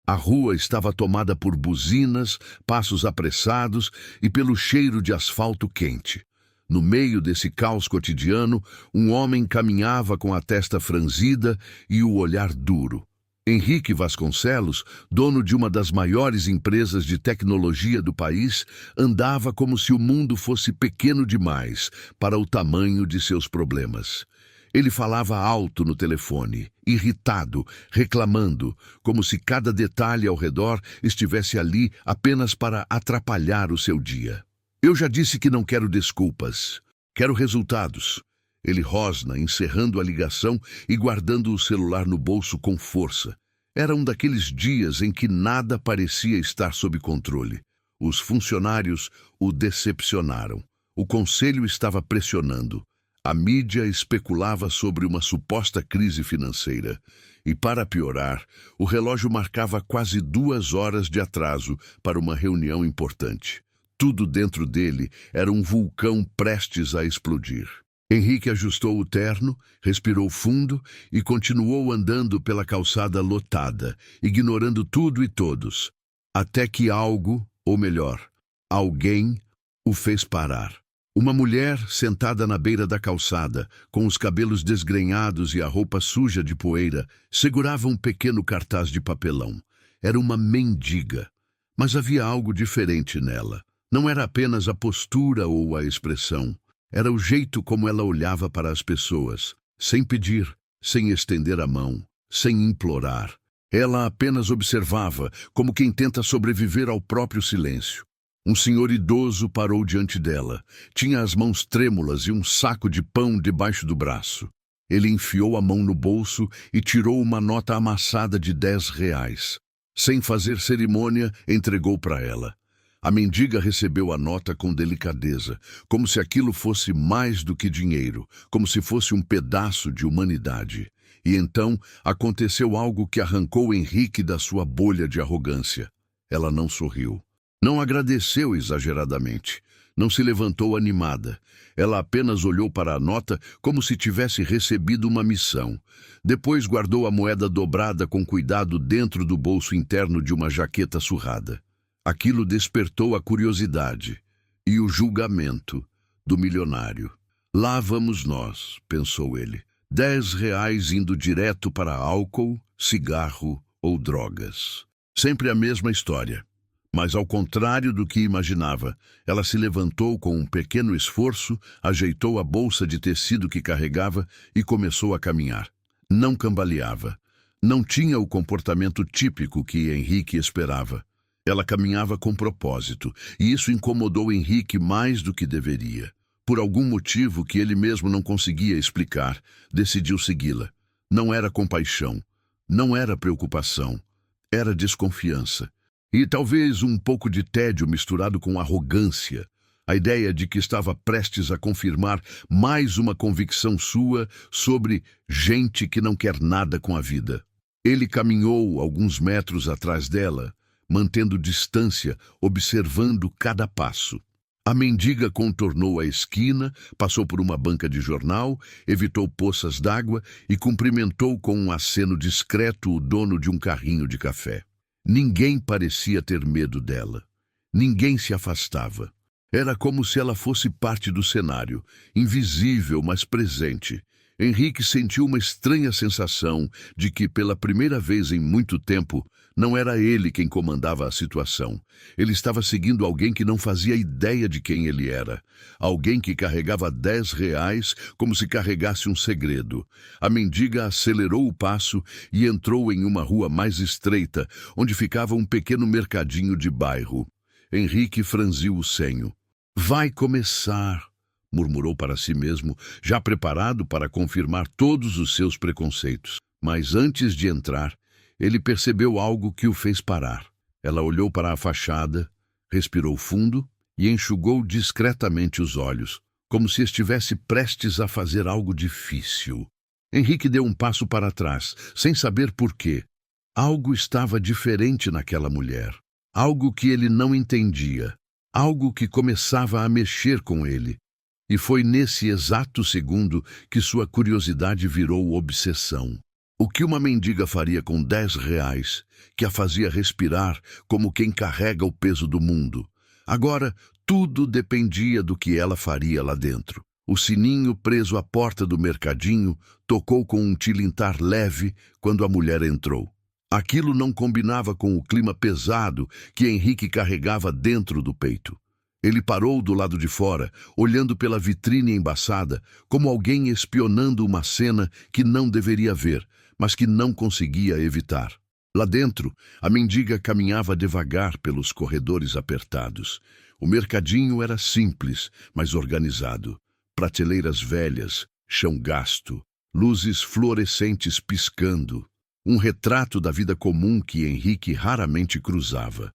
A rua estava tomada por buzinas, passos apressados e pelo cheiro de asfalto quente. No meio desse caos cotidiano, um homem caminhava com a testa franzida e o olhar duro. Henrique Vasconcelos, dono de uma das maiores empresas de tecnologia do país, andava como se o mundo fosse pequeno demais para o tamanho de seus problemas. Ele falava alto no telefone, irritado, reclamando, como se cada detalhe ao redor estivesse ali apenas para atrapalhar o seu dia. Eu já disse que não quero desculpas. Quero resultados. Ele rosna, encerrando a ligação e guardando o celular no bolso com força. Era um daqueles dias em que nada parecia estar sob controle. Os funcionários o decepcionaram. O conselho estava pressionando. A mídia especulava sobre uma suposta crise financeira. E, para piorar, o relógio marcava quase 2 horas de atraso para uma reunião importante. Tudo dentro dele era um vulcão prestes a explodir. Henrique ajustou o terno, respirou fundo e continuou andando pela calçada lotada, ignorando tudo e todos, até que algo, ou melhor, alguém, o fez parar. Uma mulher sentada na beira da calçada, com os cabelos desgrenhados e a roupa suja de poeira, segurava um pequeno cartaz de papelão. Era uma mendiga, mas havia algo diferente nela. Não era apenas a postura ou a expressão. Era o jeito como ela olhava para as pessoas, sem pedir, sem estender a mão, sem implorar. Ela apenas observava, como quem tenta sobreviver ao próprio silêncio. Um senhor idoso parou diante dela. Tinha as mãos trêmulas e um saco de pão debaixo do braço. Ele enfiou a mão no bolso e tirou uma nota amassada de R$ 10. Sem fazer cerimônia, entregou para ela. A mendiga recebeu a nota com delicadeza, como se aquilo fosse mais do que dinheiro, como se fosse um pedaço de humanidade. E então aconteceu algo que arrancou Henrique da sua bolha de arrogância. Ela não sorriu. Não agradeceu exageradamente. Não se levantou animada. Ela apenas olhou para a nota como se tivesse recebido uma missão. Depois guardou a moeda dobrada com cuidado dentro do bolso interno de uma jaqueta surrada. Aquilo despertou a curiosidade e o julgamento do milionário. Lá vamos nós, pensou ele. R$ 10 indo direto para álcool, cigarro ou drogas. Sempre a mesma história. Mas, ao contrário do que imaginava, ela se levantou com um pequeno esforço, ajeitou a bolsa de tecido que carregava e começou a caminhar. Não cambaleava. Não tinha o comportamento típico que Henrique esperava. Ela caminhava com propósito, e isso incomodou Henrique mais do que deveria. Por algum motivo que ele mesmo não conseguia explicar, decidiu segui-la. Não era compaixão, não era preocupação, era desconfiança. E talvez um pouco de tédio misturado com arrogância. A ideia de que estava prestes a confirmar mais uma convicção sua sobre gente que não quer nada com a vida. Ele caminhou alguns metros atrás dela, mantendo distância, observando cada passo. A mendiga contornou a esquina, passou por uma banca de jornal, evitou poças d'água e cumprimentou com um aceno discreto o dono de um carrinho de café. Ninguém parecia ter medo dela. Ninguém se afastava. Era como se ela fosse parte do cenário, invisível, mas presente. Henrique sentiu uma estranha sensação de que, pela primeira vez em muito tempo, não era ele quem comandava a situação. Ele estava seguindo alguém que não fazia ideia de quem ele era. Alguém que carregava R$ 10 como se carregasse um segredo. A mendiga acelerou o passo e entrou em uma rua mais estreita, onde ficava um pequeno mercadinho de bairro. Henrique franziu o senho. Vai começar, murmurou para si mesmo, já preparado para confirmar todos os seus preconceitos. Mas antes de entrar, ele percebeu algo que o fez parar. Ela olhou para a fachada, respirou fundo e enxugou discretamente os olhos, como se estivesse prestes a fazer algo difícil. Henrique deu um passo para trás, sem saber por quê. Algo estava diferente naquela mulher. Algo que ele não entendia. Algo que começava a mexer com ele. E foi nesse exato segundo que sua curiosidade virou obsessão. O que uma mendiga faria com 10 reais, que a fazia respirar como quem carrega o peso do mundo? Agora, tudo dependia do que ela faria lá dentro. O sininho preso à porta do mercadinho tocou com um tilintar leve quando a mulher entrou. Aquilo não combinava com o clima pesado que Henrique carregava dentro do peito. Ele parou do lado de fora, olhando pela vitrine embaçada, como alguém espionando uma cena que não deveria ver, mas que não conseguia evitar. Lá dentro, a mendiga caminhava devagar pelos corredores apertados. O mercadinho era simples, mas organizado. Prateleiras velhas, chão gasto, luzes fluorescentes piscando. Um retrato da vida comum que Henrique raramente cruzava.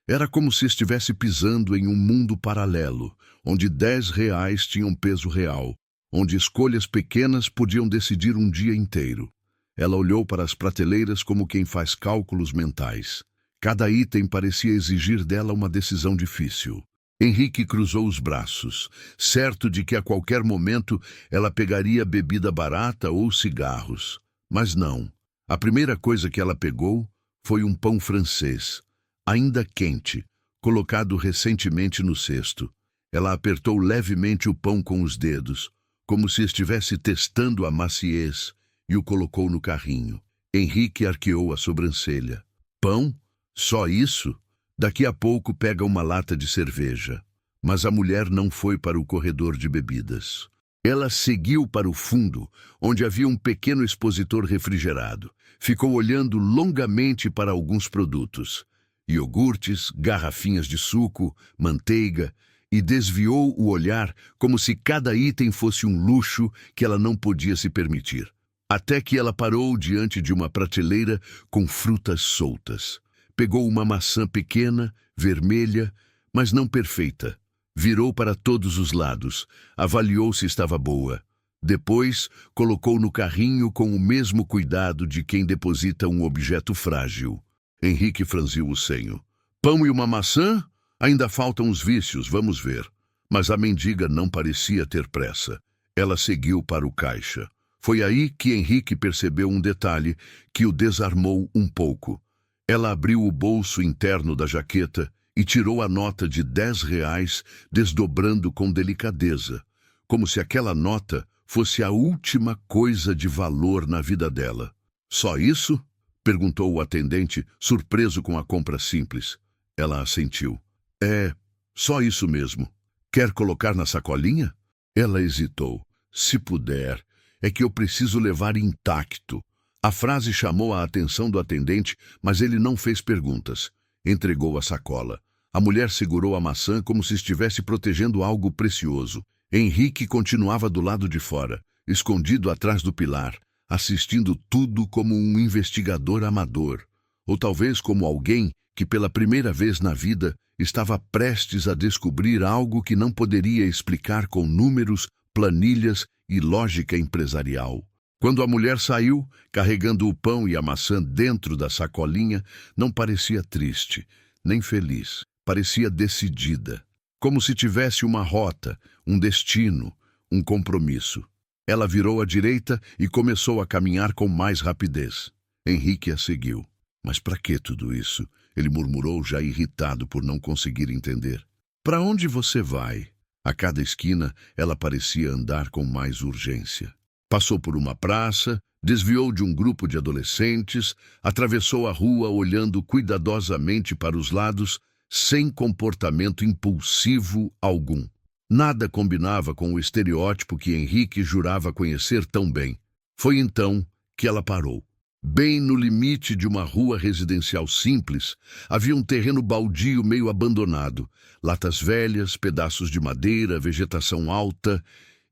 Era como se estivesse pisando em um mundo paralelo, onde 10 reais tinham peso real, onde escolhas pequenas podiam decidir um dia inteiro. Ela olhou para as prateleiras como quem faz cálculos mentais. Cada item parecia exigir dela uma decisão difícil. Henrique cruzou os braços, certo de que a qualquer momento ela pegaria bebida barata ou cigarros. Mas não. A primeira coisa que ela pegou foi um pão francês, ainda quente, colocado recentemente no cesto. Ela apertou levemente o pão com os dedos, como se estivesse testando a maciez, e o colocou no carrinho. Henrique arqueou a sobrancelha. Pão? Só isso? Daqui a pouco pega uma lata de cerveja. Mas a mulher não foi para o corredor de bebidas. Ela seguiu para o fundo, onde havia um pequeno expositor refrigerado. Ficou olhando longamente para alguns produtos. Iogurtes, garrafinhas de suco, manteiga, e desviou o olhar como se cada item fosse um luxo que ela não podia se permitir. Até que ela parou diante de uma prateleira com frutas soltas. Pegou uma maçã pequena, vermelha, mas não perfeita. Virou para todos os lados, avaliou se estava boa. Depois, colocou no carrinho com o mesmo cuidado de quem deposita um objeto frágil. Henrique franziu o senho. Pão e uma maçã? Ainda faltam os vícios, vamos ver. Mas a mendiga não parecia ter pressa. Ela seguiu para o caixa. Foi aí que Henrique percebeu um detalhe que o desarmou um pouco. Ela abriu o bolso interno da jaqueta e tirou a nota de 10 reais, desdobrando com delicadeza, como se aquela nota fosse a última coisa de valor na vida dela. Só isso? Perguntou o atendente, surpreso com a compra simples. Ela assentiu. É, só isso mesmo. Quer colocar na sacolinha? Ela hesitou. Se puder, é que eu preciso levar intacto. A frase chamou a atenção do atendente, mas ele não fez perguntas. Entregou a sacola. A mulher segurou a maçã como se estivesse protegendo algo precioso. Henrique continuava do lado de fora, escondido atrás do pilar, assistindo tudo como um investigador amador, ou talvez como alguém que pela primeira vez na vida estava prestes a descobrir algo que não poderia explicar com números, planilhas e lógica empresarial. Quando a mulher saiu, carregando o pão e a maçã dentro da sacolinha, não parecia triste, nem feliz. Parecia decidida, como se tivesse uma rota, um destino, um compromisso. Ela virou à direita e começou a caminhar com mais rapidez. Henrique a seguiu. Mas para que tudo isso? Ele murmurou, já irritado por não conseguir entender. Para onde você vai? A cada esquina, ela parecia andar com mais urgência. Passou por uma praça, desviou de um grupo de adolescentes, atravessou a rua olhando cuidadosamente para os lados, sem comportamento impulsivo algum. Nada combinava com o estereótipo que Henrique jurava conhecer tão bem. Foi então que ela parou. Bem no limite de uma rua residencial simples, havia um terreno baldio meio abandonado, latas velhas, pedaços de madeira, vegetação alta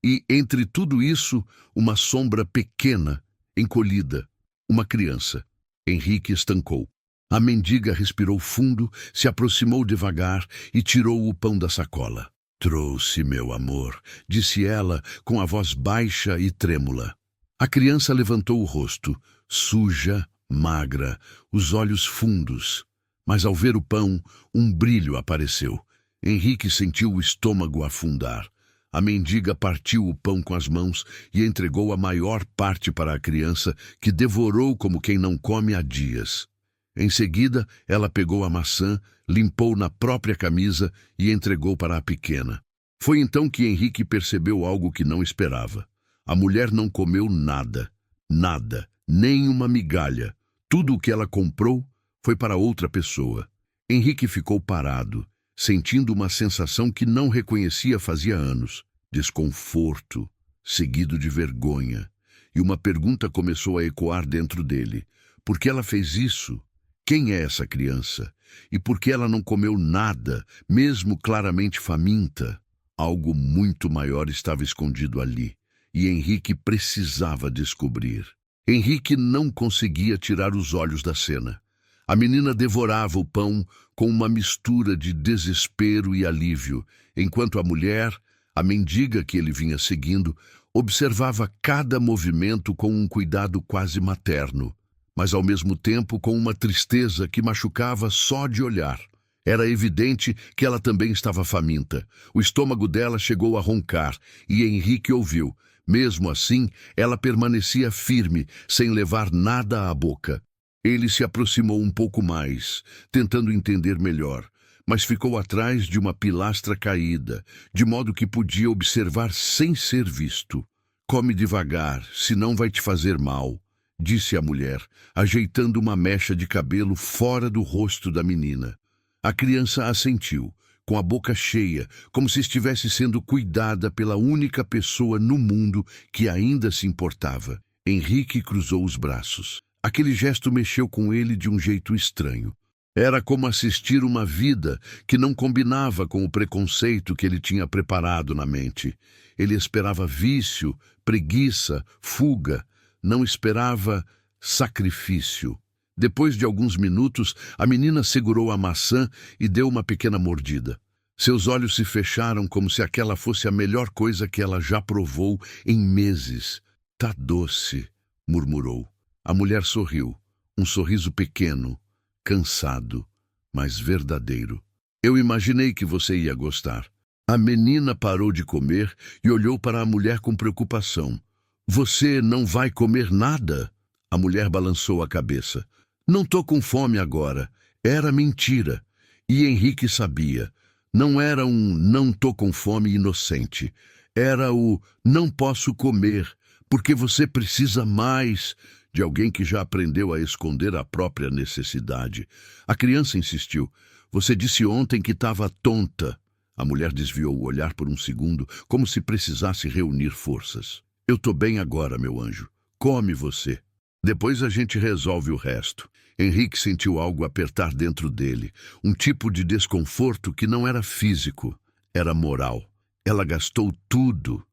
e, entre tudo isso, uma sombra pequena, encolhida, uma criança. Henrique estancou. A mendiga respirou fundo, se aproximou devagar e tirou o pão da sacola. Trouxe, meu amor, disse ela com a voz baixa e trêmula. A criança levantou o rosto, suja, magra, os olhos fundos. Mas ao ver o pão, um brilho apareceu. Henrique sentiu o estômago afundar. A mendiga partiu o pão com as mãos e entregou a maior parte para a criança, que devorou como quem não come há dias. Em seguida, ela pegou a maçã, limpou na própria camisa e entregou para a pequena. Foi então que Henrique percebeu algo que não esperava. A mulher não comeu nada, nada, nem uma migalha. Tudo o que ela comprou foi para outra pessoa. Henrique ficou parado, sentindo uma sensação que não reconhecia fazia anos. Desconforto, seguido de vergonha. E uma pergunta começou a ecoar dentro dele. Por que ela fez isso? Quem é essa criança? E por que ela não comeu nada, mesmo claramente faminta? Algo muito maior estava escondido ali, e Henrique precisava descobrir. Henrique não conseguia tirar os olhos da cena. A menina devorava o pão com uma mistura de desespero e alívio, enquanto a mulher, a mendiga que ele vinha seguindo, observava cada movimento com um cuidado quase materno, mas ao mesmo tempo com uma tristeza que machucava só de olhar. Era evidente que ela também estava faminta. O estômago dela chegou a roncar, e Henrique ouviu. Mesmo assim, ela permanecia firme, sem levar nada à boca. Ele se aproximou um pouco mais, tentando entender melhor, mas ficou atrás de uma pilastra caída, de modo que podia observar sem ser visto. Come devagar, senão vai te fazer mal, disse a mulher, ajeitando uma mecha de cabelo fora do rosto da menina. A criança assentiu, com a boca cheia, como se estivesse sendo cuidada pela única pessoa no mundo que ainda se importava. Henrique cruzou os braços. Aquele gesto mexeu com ele de um jeito estranho. Era como assistir uma vida que não combinava com o preconceito que ele tinha preparado na mente. Ele esperava vício, preguiça, fuga. Não esperava sacrifício. Depois de alguns minutos, a menina segurou a maçã e deu uma pequena mordida. Seus olhos se fecharam como se aquela fosse a melhor coisa que ela já provou em meses. Tá doce, murmurou. A mulher sorriu, um sorriso pequeno, cansado, mas verdadeiro. Eu imaginei que você ia gostar. A menina parou de comer e olhou para a mulher com preocupação. Você não vai comer nada? A mulher balançou a cabeça. Não tô com fome agora. Era mentira. E Henrique sabia. Não era um não tô com fome inocente. Era o não posso comer, porque você precisa mais, de alguém que já aprendeu a esconder a própria necessidade. A criança insistiu. Você disse ontem que estava tonta. A mulher desviou o olhar por um segundo, como se precisasse reunir forças. Eu tô bem agora, meu anjo. Come você. Depois a gente resolve o resto. Henrique sentiu algo apertar dentro dele, um tipo de desconforto que não era físico, era moral. Ela gastou tudo,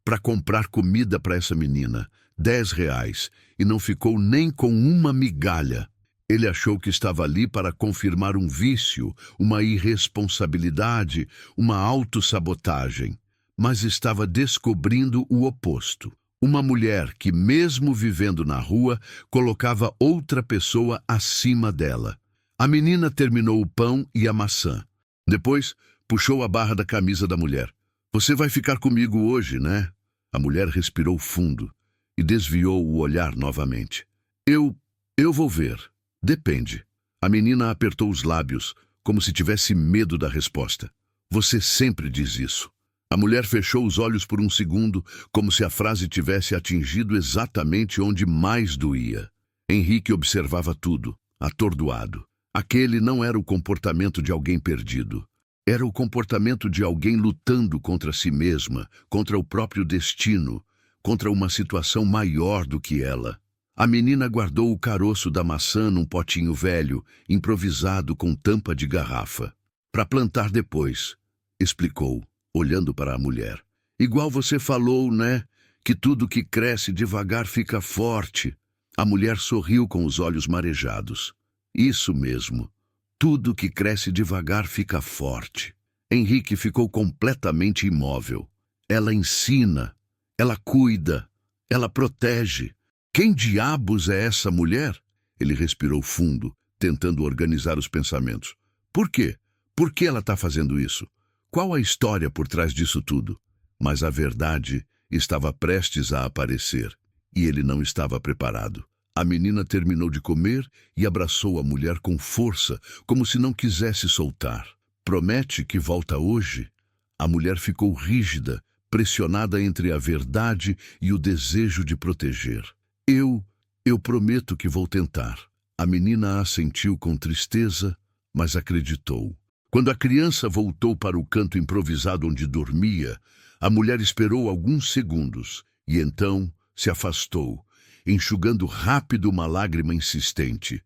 para comprar comida para essa menina, R$ 10, e não ficou nem com uma migalha. Ele achou que estava ali para confirmar um vício, uma irresponsabilidade, uma autossabotagem, mas estava descobrindo o oposto. Uma mulher que, mesmo vivendo na rua, colocava outra pessoa acima dela. A menina terminou o pão e a maçã. Depois, puxou a barra da camisa da mulher. Você vai ficar comigo hoje, né? A mulher respirou fundo e desviou o olhar novamente. Eu vou ver. Depende. A menina apertou os lábios, como se tivesse medo da resposta. Você sempre diz isso. A mulher fechou os olhos por um segundo, como se a frase tivesse atingido exatamente onde mais doía. Henrique observava tudo, atordoado. Aquele não era o comportamento de alguém perdido. Era o comportamento de alguém lutando contra si mesma, contra o próprio destino, contra uma situação maior do que ela. A menina guardou o caroço da maçã num potinho velho, improvisado com tampa de garrafa. Para plantar depois, explicou, olhando para a mulher. Igual você falou, né? Que tudo que cresce devagar fica forte. A mulher sorriu com os olhos marejados. Isso mesmo. Tudo que cresce devagar fica forte. Henrique ficou completamente imóvel. Ela ensina, ela cuida, ela protege. Quem diabos é essa mulher? Ele respirou fundo, tentando organizar os pensamentos. Por quê? Por que ela está fazendo isso? Qual a história por trás disso tudo? Mas a verdade estava prestes a aparecer, e ele não estava preparado. A menina terminou de comer e abraçou a mulher com força, como se não quisesse soltar. Promete que volta hoje? A mulher ficou rígida, pressionada entre a verdade e o desejo de proteger. Eu prometo que vou tentar. A menina assentiu com tristeza, mas acreditou. Quando a criança voltou para o canto improvisado onde dormia, a mulher esperou alguns segundos e então se afastou, enxugando rápido uma lágrima insistente.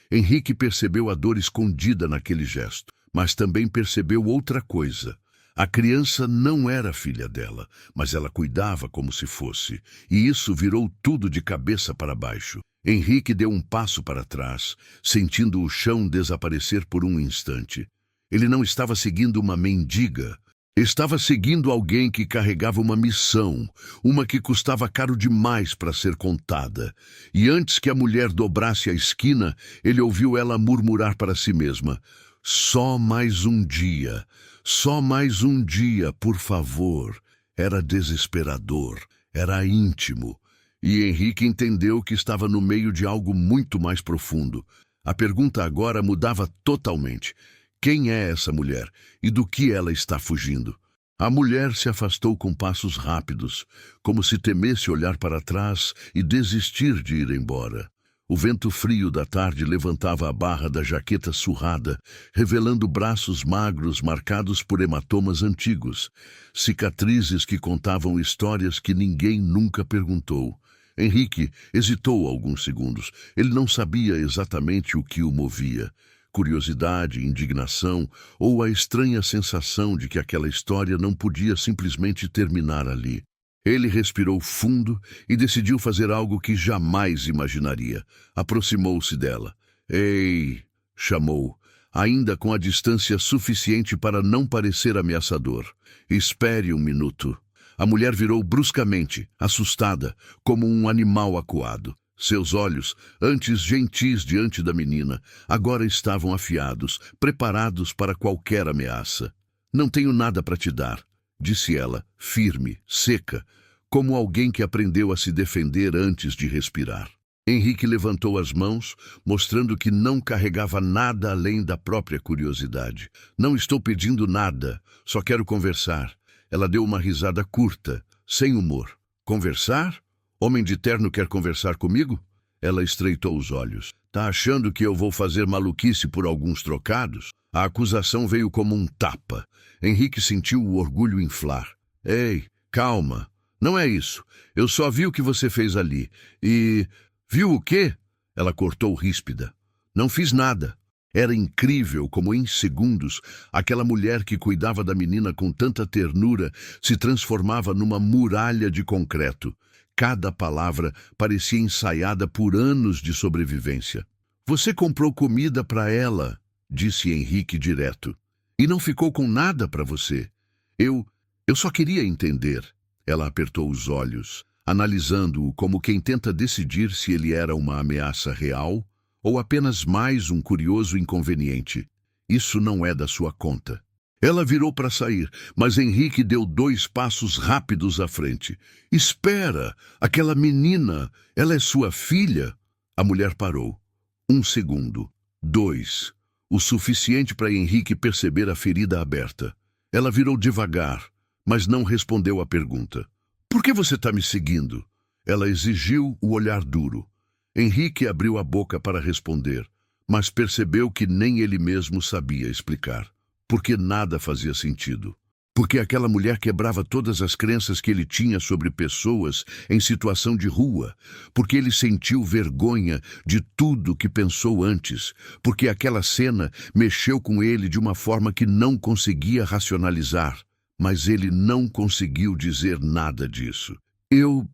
Henrique percebeu a dor escondida naquele gesto, mas também percebeu outra coisa. A criança não era filha dela, mas ela cuidava como se fosse, e isso virou tudo de cabeça para baixo. Henrique deu um passo para trás, sentindo o chão desaparecer por um instante. Ele não estava seguindo uma mendiga. Estava seguindo alguém que carregava uma missão, uma que custava caro demais para ser contada. E antes que a mulher dobrasse a esquina, ele ouviu ela murmurar para si mesma: "Só mais um dia, só mais um dia, por favor." Era desesperador, era íntimo. E Henrique entendeu que estava no meio de algo muito mais profundo. A pergunta agora mudava totalmente. Quem é essa mulher e do que ela está fugindo? A mulher se afastou com passos rápidos, como se temesse olhar para trás e desistir de ir embora. O vento frio da tarde levantava a barra da jaqueta surrada, revelando braços magros marcados por hematomas antigos, cicatrizes que contavam histórias que ninguém nunca perguntou. Henrique hesitou alguns segundos. Ele não sabia exatamente o que o movia. Curiosidade, indignação ou a estranha sensação de que aquela história não podia simplesmente terminar ali. Ele respirou fundo e decidiu fazer algo que jamais imaginaria. Aproximou-se dela. "Ei!" chamou, ainda com a distância suficiente para não parecer ameaçador. "Espere um minuto." A mulher virou bruscamente, assustada, como um animal acuado. Seus olhos, antes gentis diante da menina, agora estavam afiados, preparados para qualquer ameaça. "Não tenho nada para te dar," disse ela, firme, seca, como alguém que aprendeu a se defender antes de respirar. Henrique levantou as mãos, mostrando que não carregava nada além da própria curiosidade. "Não estou pedindo nada, só quero conversar." Ela deu uma risada curta, sem humor. "Conversar? Homem de terno quer conversar comigo?" Ela estreitou os olhos. "Tá achando que eu vou fazer maluquice por alguns trocados?" A acusação veio como um tapa. Henrique sentiu o orgulho inflar. "Ei, calma. Não é isso. Eu só vi o que você fez ali. E... Viu o quê?" Ela cortou ríspida. "Não fiz nada." Era incrível como, em segundos, aquela mulher que cuidava da menina com tanta ternura se transformava numa muralha de concreto. Cada palavra parecia ensaiada por anos de sobrevivência. "Você comprou comida para ela," disse Henrique direto. "E não ficou com nada para você. Eu só queria entender." Ela apertou os olhos, analisando-o como quem tenta decidir se ele era uma ameaça real ou apenas mais um curioso inconveniente. "Isso não é da sua conta." Ela virou para sair, mas Henrique deu 2 passos rápidos à frente. "Espera! Aquela menina, ela é sua filha?" A mulher parou. 1 segundo. 2. O suficiente para Henrique perceber a ferida aberta. Ela virou devagar, mas não respondeu à pergunta. "Por que você está me seguindo?" Ela exigiu o olhar duro. Henrique abriu a boca para responder, mas percebeu que nem ele mesmo sabia explicar. Porque nada fazia sentido. Porque aquela mulher quebrava todas as crenças que ele tinha sobre pessoas em situação de rua. Porque ele sentiu vergonha de tudo que pensou antes. Porque aquela cena mexeu com ele de uma forma que não conseguia racionalizar. Mas ele não conseguiu dizer nada disso. Eu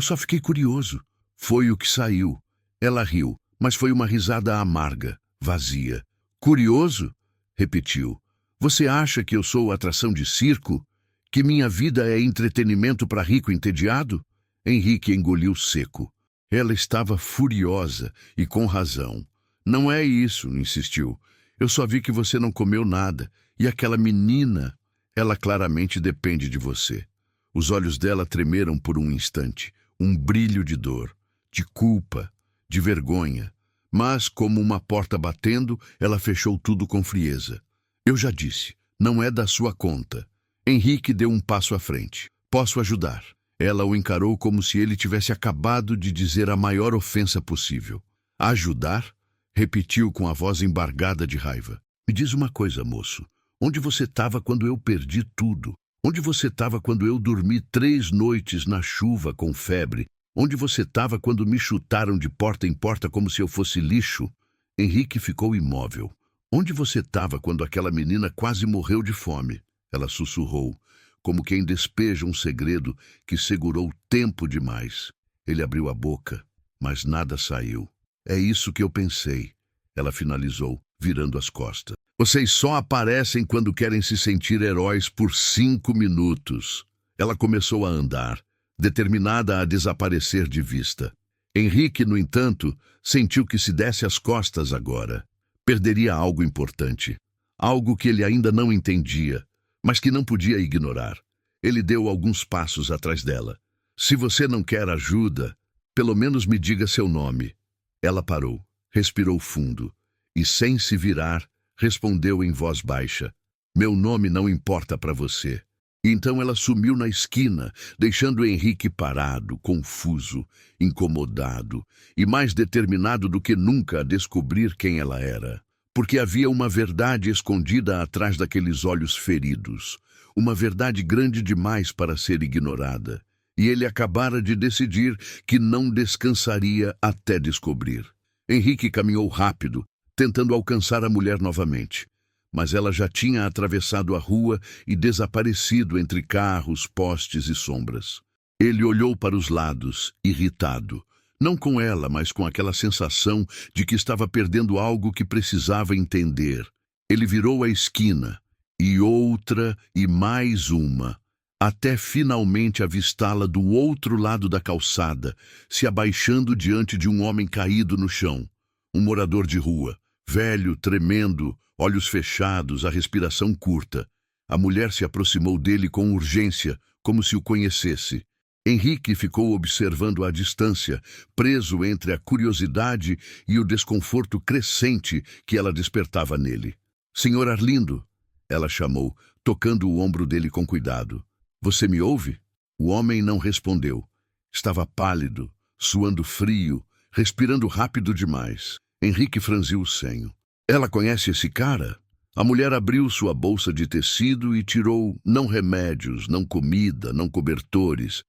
só fiquei curioso." Foi o que saiu. Ela riu, mas foi uma risada amarga, vazia. "Curioso?" repetiu. "Você acha que eu sou atração de circo? Que minha vida é entretenimento para rico entediado?" Henrique engoliu seco. Ela estava furiosa e com razão. "Não é isso," insistiu. "Eu só vi que você não comeu nada. E aquela menina, Ela claramente depende de você. Os olhos dela tremeram por um instante, um brilho de dor, de culpa, de vergonha. Mas, como uma porta batendo, ela fechou tudo com frieza. Eu já disse, não é da sua conta. Henrique deu um passo à frente. Posso ajudar. Ela o encarou como se ele tivesse acabado de dizer a maior ofensa possível. Ajudar? Repetiu com a voz embargada de raiva. Me diz uma coisa, moço. Onde você estava quando eu perdi tudo? Onde você estava quando eu dormi 3 noites na chuva com febre? Onde você estava quando me chutaram de porta em porta como se eu fosse lixo? Henrique ficou imóvel. Onde você estava quando aquela menina quase morreu de fome? Ela sussurrou, como quem despeja um segredo que segurou tempo demais. Ele abriu a boca, mas nada saiu. É isso que eu pensei, ela finalizou, virando as costas. Vocês só aparecem quando querem se sentir heróis por 5 minutos. Ela começou a andar, determinada a desaparecer de vista. Henrique, no entanto, sentiu que se desse as costas agora, perderia algo importante. Algo que ele ainda não entendia, mas que não podia ignorar. Ele deu alguns passos atrás dela. Se você não quer ajuda, pelo menos me diga seu nome. Ela parou, respirou fundo e, sem se virar, respondeu em voz baixa. Meu nome não importa para você. Então ela sumiu na esquina, deixando Henrique parado, confuso, incomodado e mais determinado do que nunca a descobrir quem ela era. Porque havia uma verdade escondida atrás daqueles olhos feridos, uma verdade grande demais para ser ignorada. E ele acabara de decidir que não descansaria até descobrir. Henrique caminhou rápido, tentando alcançar a mulher novamente. Mas ela já tinha atravessado a rua e desaparecido entre carros, postes e sombras. Ele olhou para os lados, irritado. Não com ela, mas com aquela sensação de que estava perdendo algo que precisava entender. Ele virou a esquina, e outra, e mais uma, até finalmente avistá-la do outro lado da calçada, se abaixando diante de um homem caído no chão. Um morador de rua, velho, tremendo, olhos fechados, a respiração curta. A mulher se aproximou dele com urgência, como se o conhecesse. Henrique ficou observando à distância, preso entre a curiosidade e o desconforto crescente que ela despertava nele. Senhor Arlindo, ela chamou, tocando o ombro dele com cuidado. Você me ouve? O homem não respondeu. Estava pálido, suando frio, respirando rápido demais. Henrique franziu o senho. Ela conhece esse cara? A mulher abriu sua bolsa de tecido e tirou não remédios, não comida, não cobertores,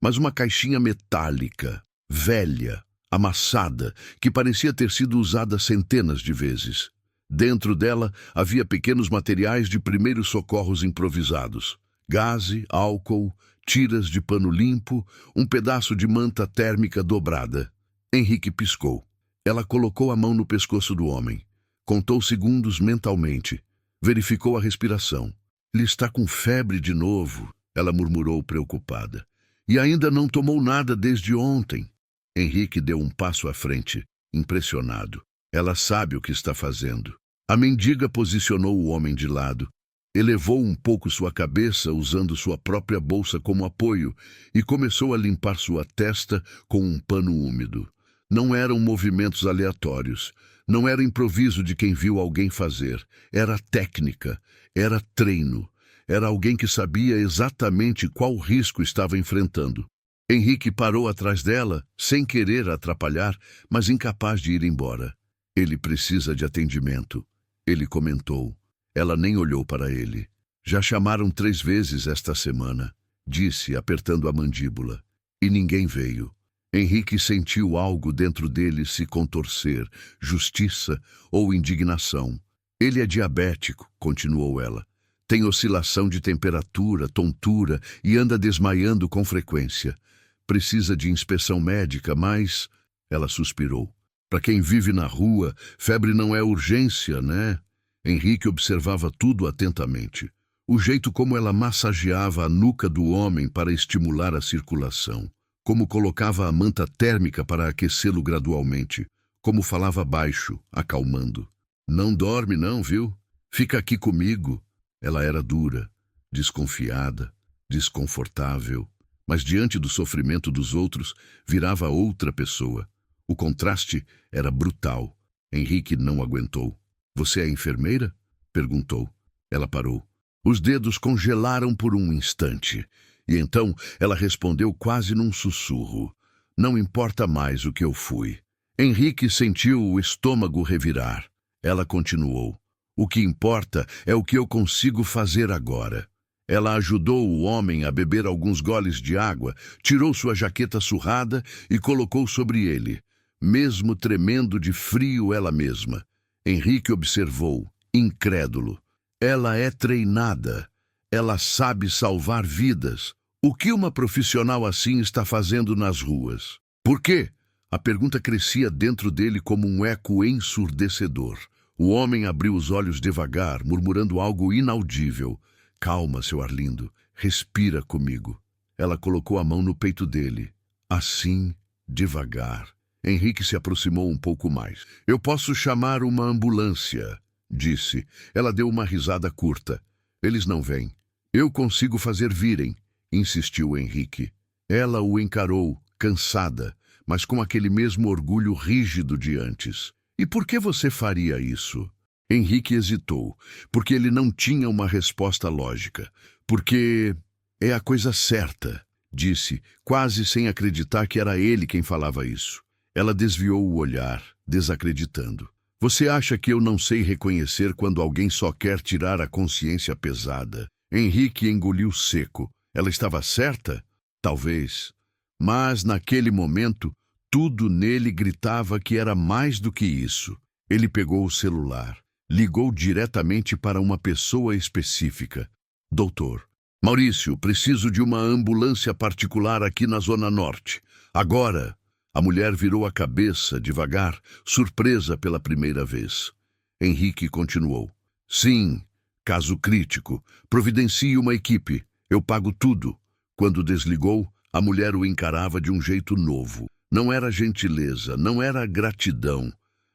mas uma caixinha metálica, velha, amassada, que parecia ter sido usada centenas de vezes. Dentro dela havia pequenos materiais de primeiros socorros improvisados. Gaze, álcool, tiras de pano limpo, um pedaço de manta térmica dobrada. Henrique piscou. Ela colocou a mão no pescoço do homem. Contou segundos mentalmente. Verificou a respiração. Ele está com febre de novo, ela murmurou preocupada. E ainda não tomou nada desde ontem. Henrique deu um passo à frente, impressionado. Ela sabe o que está fazendo. A mendiga posicionou o homem de lado. Elevou um pouco sua cabeça, usando sua própria bolsa como apoio, e começou a limpar sua testa com um pano úmido. Não eram movimentos aleatórios. Não era improviso de quem viu alguém fazer. Era técnica. Era treino. Era alguém que sabia exatamente qual risco estava enfrentando. Henrique parou atrás dela, sem querer atrapalhar, mas incapaz de ir embora. Ele precisa de atendimento. Ele comentou. Ela nem olhou para ele. Já chamaram 3 vezes esta semana, disse, apertando a mandíbula. E ninguém veio. Henrique sentiu algo dentro dele se contorcer, justiça ou indignação. Ele é diabético, continuou ela. Tem oscilação de temperatura, tontura e anda desmaiando com frequência. Precisa de inspeção médica, mas... Ela suspirou. Para quem vive na rua, febre não é urgência, né? Henrique observava tudo atentamente. O jeito como ela massageava a nuca do homem para estimular a circulação. Como colocava a manta térmica para aquecê-lo gradualmente. Como falava baixo, acalmando. Não dorme não, viu? Fica aqui comigo. Ela era dura. desconfiada, desconfortável, mas diante do sofrimento dos outros, virava outra pessoa. O contraste era brutal. Henrique não aguentou. "Você é enfermeira?" perguntou. Ela parou. Os dedos congelaram por um instante, e então ela respondeu quase num sussurro. "Não importa mais o que eu fui." Henrique sentiu o estômago revirar. Ela continuou. "O que importa é o que eu consigo fazer agora." Ela ajudou o homem a beber alguns goles de água, tirou sua jaqueta surrada e colocou sobre ele, mesmo tremendo de frio ela mesma. Henrique observou, incrédulo. Ela é treinada. Ela sabe salvar vidas. O que uma profissional assim está fazendo nas ruas? Por quê? A pergunta crescia dentro dele como um eco ensurdecedor. O homem abriu os olhos devagar, murmurando algo inaudível. "Calma, seu Arlindo. Respira comigo." Ela colocou a mão no peito dele. Assim, devagar. Henrique se aproximou um pouco mais. "Eu posso chamar uma ambulância", disse. Ela deu uma risada curta. "Eles não vêm." "Eu consigo fazer virem", insistiu Henrique. Ela o encarou, cansada, mas com aquele mesmo orgulho rígido de antes. "E por que você faria isso?" Henrique hesitou, porque ele não tinha uma resposta lógica. "Porque é a coisa certa", disse, quase sem acreditar que era ele quem falava isso. Ela desviou o olhar, desacreditando. "Você acha que eu não sei reconhecer quando alguém só quer tirar a consciência pesada?" Henrique engoliu seco. Ela estava certa? Talvez. Mas, naquele momento, tudo nele gritava que era mais do que isso. Ele pegou o celular. Ligou diretamente para uma pessoa específica. "Doutor, Maurício, preciso de uma ambulância particular aqui na Zona Norte. Agora." A mulher virou a cabeça, devagar, surpresa pela primeira vez. Henrique continuou. "Sim, caso crítico. Providencie uma equipe. Eu pago tudo." Quando desligou, a mulher o encarava de um jeito novo. Não era gentileza, não era gratidão,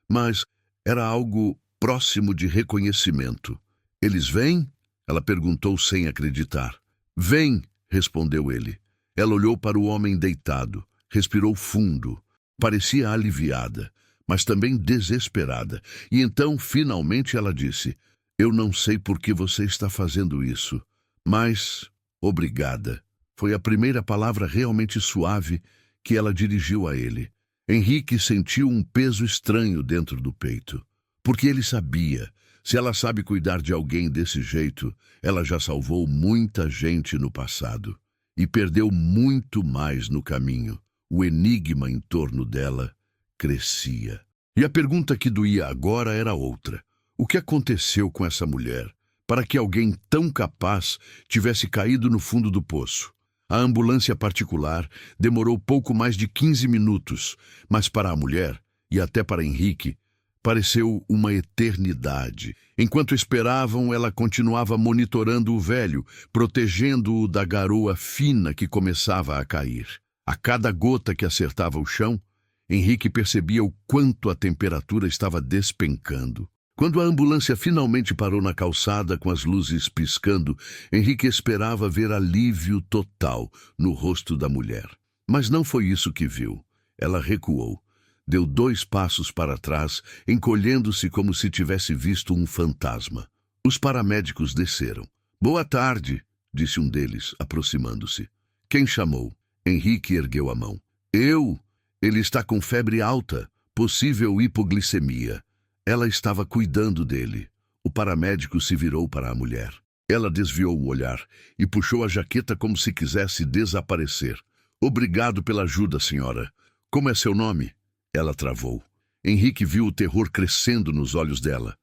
mas era algo próximo de reconhecimento. "Eles vêm?" Ela perguntou sem acreditar. "Vêm", respondeu ele. Ela olhou para o homem deitado, respirou fundo. Parecia aliviada, mas também desesperada. E então, finalmente, ela disse: "Eu não sei por que você está fazendo isso, mas obrigada." Foi a primeira palavra realmente suave que ela dirigiu a ele. Henrique sentiu um peso estranho dentro do peito. Porque ele sabia, se ela sabe cuidar de alguém desse jeito, ela já salvou muita gente no passado. E perdeu muito mais no caminho. O enigma em torno dela crescia. E a pergunta que doía agora era outra. O que aconteceu com essa mulher para que alguém tão capaz tivesse caído no fundo do poço? A ambulância particular demorou pouco mais de 15 minutos, mas para a mulher, e até para Henrique, pareceu uma eternidade. Enquanto esperavam, ela continuava monitorando o velho, protegendo-o da garoa fina que começava a cair. A cada gota que acertava o chão, Henrique percebia o quanto a temperatura estava despencando. Quando a ambulância finalmente parou na calçada com as luzes piscando, Henrique esperava ver alívio total no rosto da mulher. Mas não foi isso que viu. Ela recuou. Deu 2 passos para trás, encolhendo-se como se tivesse visto um fantasma. Os paramédicos desceram. "Boa tarde", disse um deles, aproximando-se. "Quem chamou?" Henrique ergueu a mão. "Eu? Ele está com febre alta, possível hipoglicemia." Ela estava cuidando dele. O paramédico se virou para a mulher. Ela desviou o olhar e puxou a jaqueta como se quisesse desaparecer. "Obrigado pela ajuda, senhora. Como é seu nome?" Ela travou. Henrique viu o terror crescendo nos olhos dela.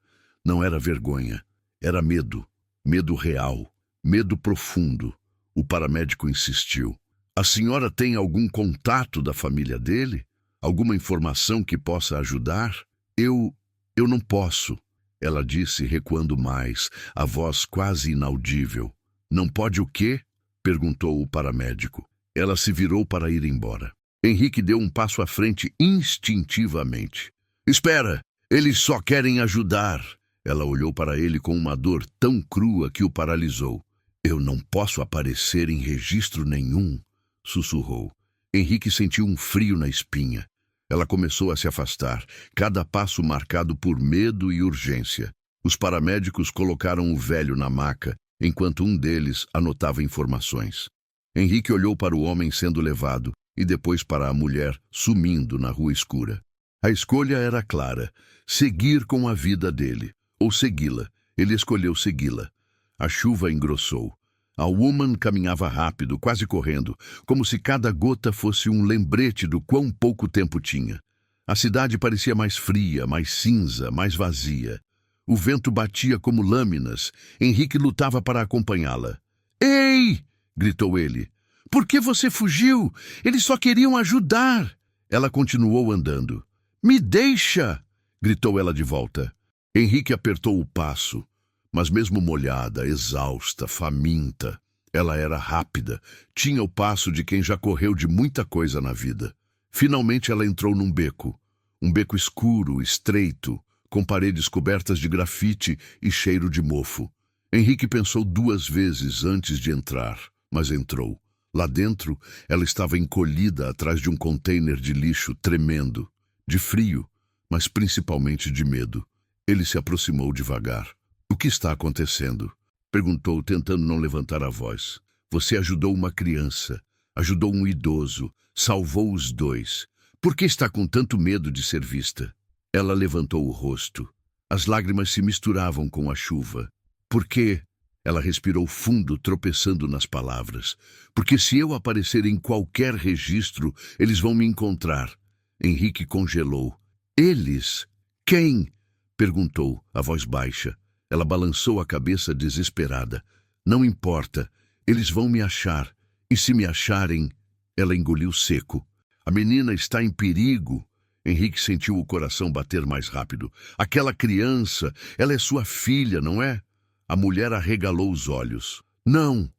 Não era vergonha, era medo. Medo real, medo profundo. O paramédico insistiu. "A senhora tem algum contato da família dele? Alguma informação que possa ajudar?" Eu não posso", ela disse, recuando mais, a voz quase inaudível. "Não pode o quê?" perguntou o paramédico. Ela se virou para ir embora. Henrique deu um passo à frente instintivamente. "Espera! Eles só querem ajudar." Ela olhou para ele com uma dor tão crua que o paralisou. Eu não posso aparecer em registro nenhum, sussurrou. Henrique sentiu um frio na espinha. Ela começou a se afastar, cada passo marcado por medo e urgência. Os paramédicos colocaram o velho na maca, enquanto um deles anotava informações. Henrique olhou para o homem sendo levado e depois para a mulher sumindo na rua escura. A escolha era clara: seguir com a vida dele, ou segui-la. Ele escolheu segui-la. A chuva engrossou. A woman caminhava rápido, quase correndo, como se cada gota fosse um lembrete do quão pouco tempo tinha. A cidade parecia mais fria, mais cinza, mais vazia. O vento batia como lâminas. Henrique lutava para acompanhá-la. "Ei!" gritou ele. "Por que você fugiu? Eles só queriam ajudar." Ela continuou andando. "Me deixa!" gritou ela de volta. Henrique apertou o passo. Mas mesmo molhada, exausta, faminta, ela era rápida, tinha o passo de quem já correu de muita coisa na vida. Finalmente ela entrou num beco. Um beco escuro, estreito, com paredes cobertas de grafite e cheiro de mofo. Henrique pensou 2 vezes antes de entrar, mas entrou. Lá dentro, ela estava encolhida atrás de um container de lixo, tremendo, de frio, mas principalmente de medo. Ele se aproximou devagar. "O que está acontecendo?" perguntou, tentando não levantar a voz. "Você ajudou uma criança, ajudou um idoso, salvou os 2. Por que está com tanto medo de ser vista?" Ela levantou o rosto. As lágrimas se misturavam com a chuva. "Por quê?" Ela respirou fundo, tropeçando nas palavras. "Porque se eu aparecer em qualquer registro, eles vão me encontrar." Henrique congelou. "Eles? Quem?" perguntou, a voz baixa. Ela balançou a cabeça desesperada. "Não importa, eles vão me achar. E se me acharem..." Ela engoliu seco. "A menina está em perigo." Henrique sentiu o coração bater mais rápido. "Aquela criança, ela é sua filha, não é?" A mulher arregalou os olhos. "Não,"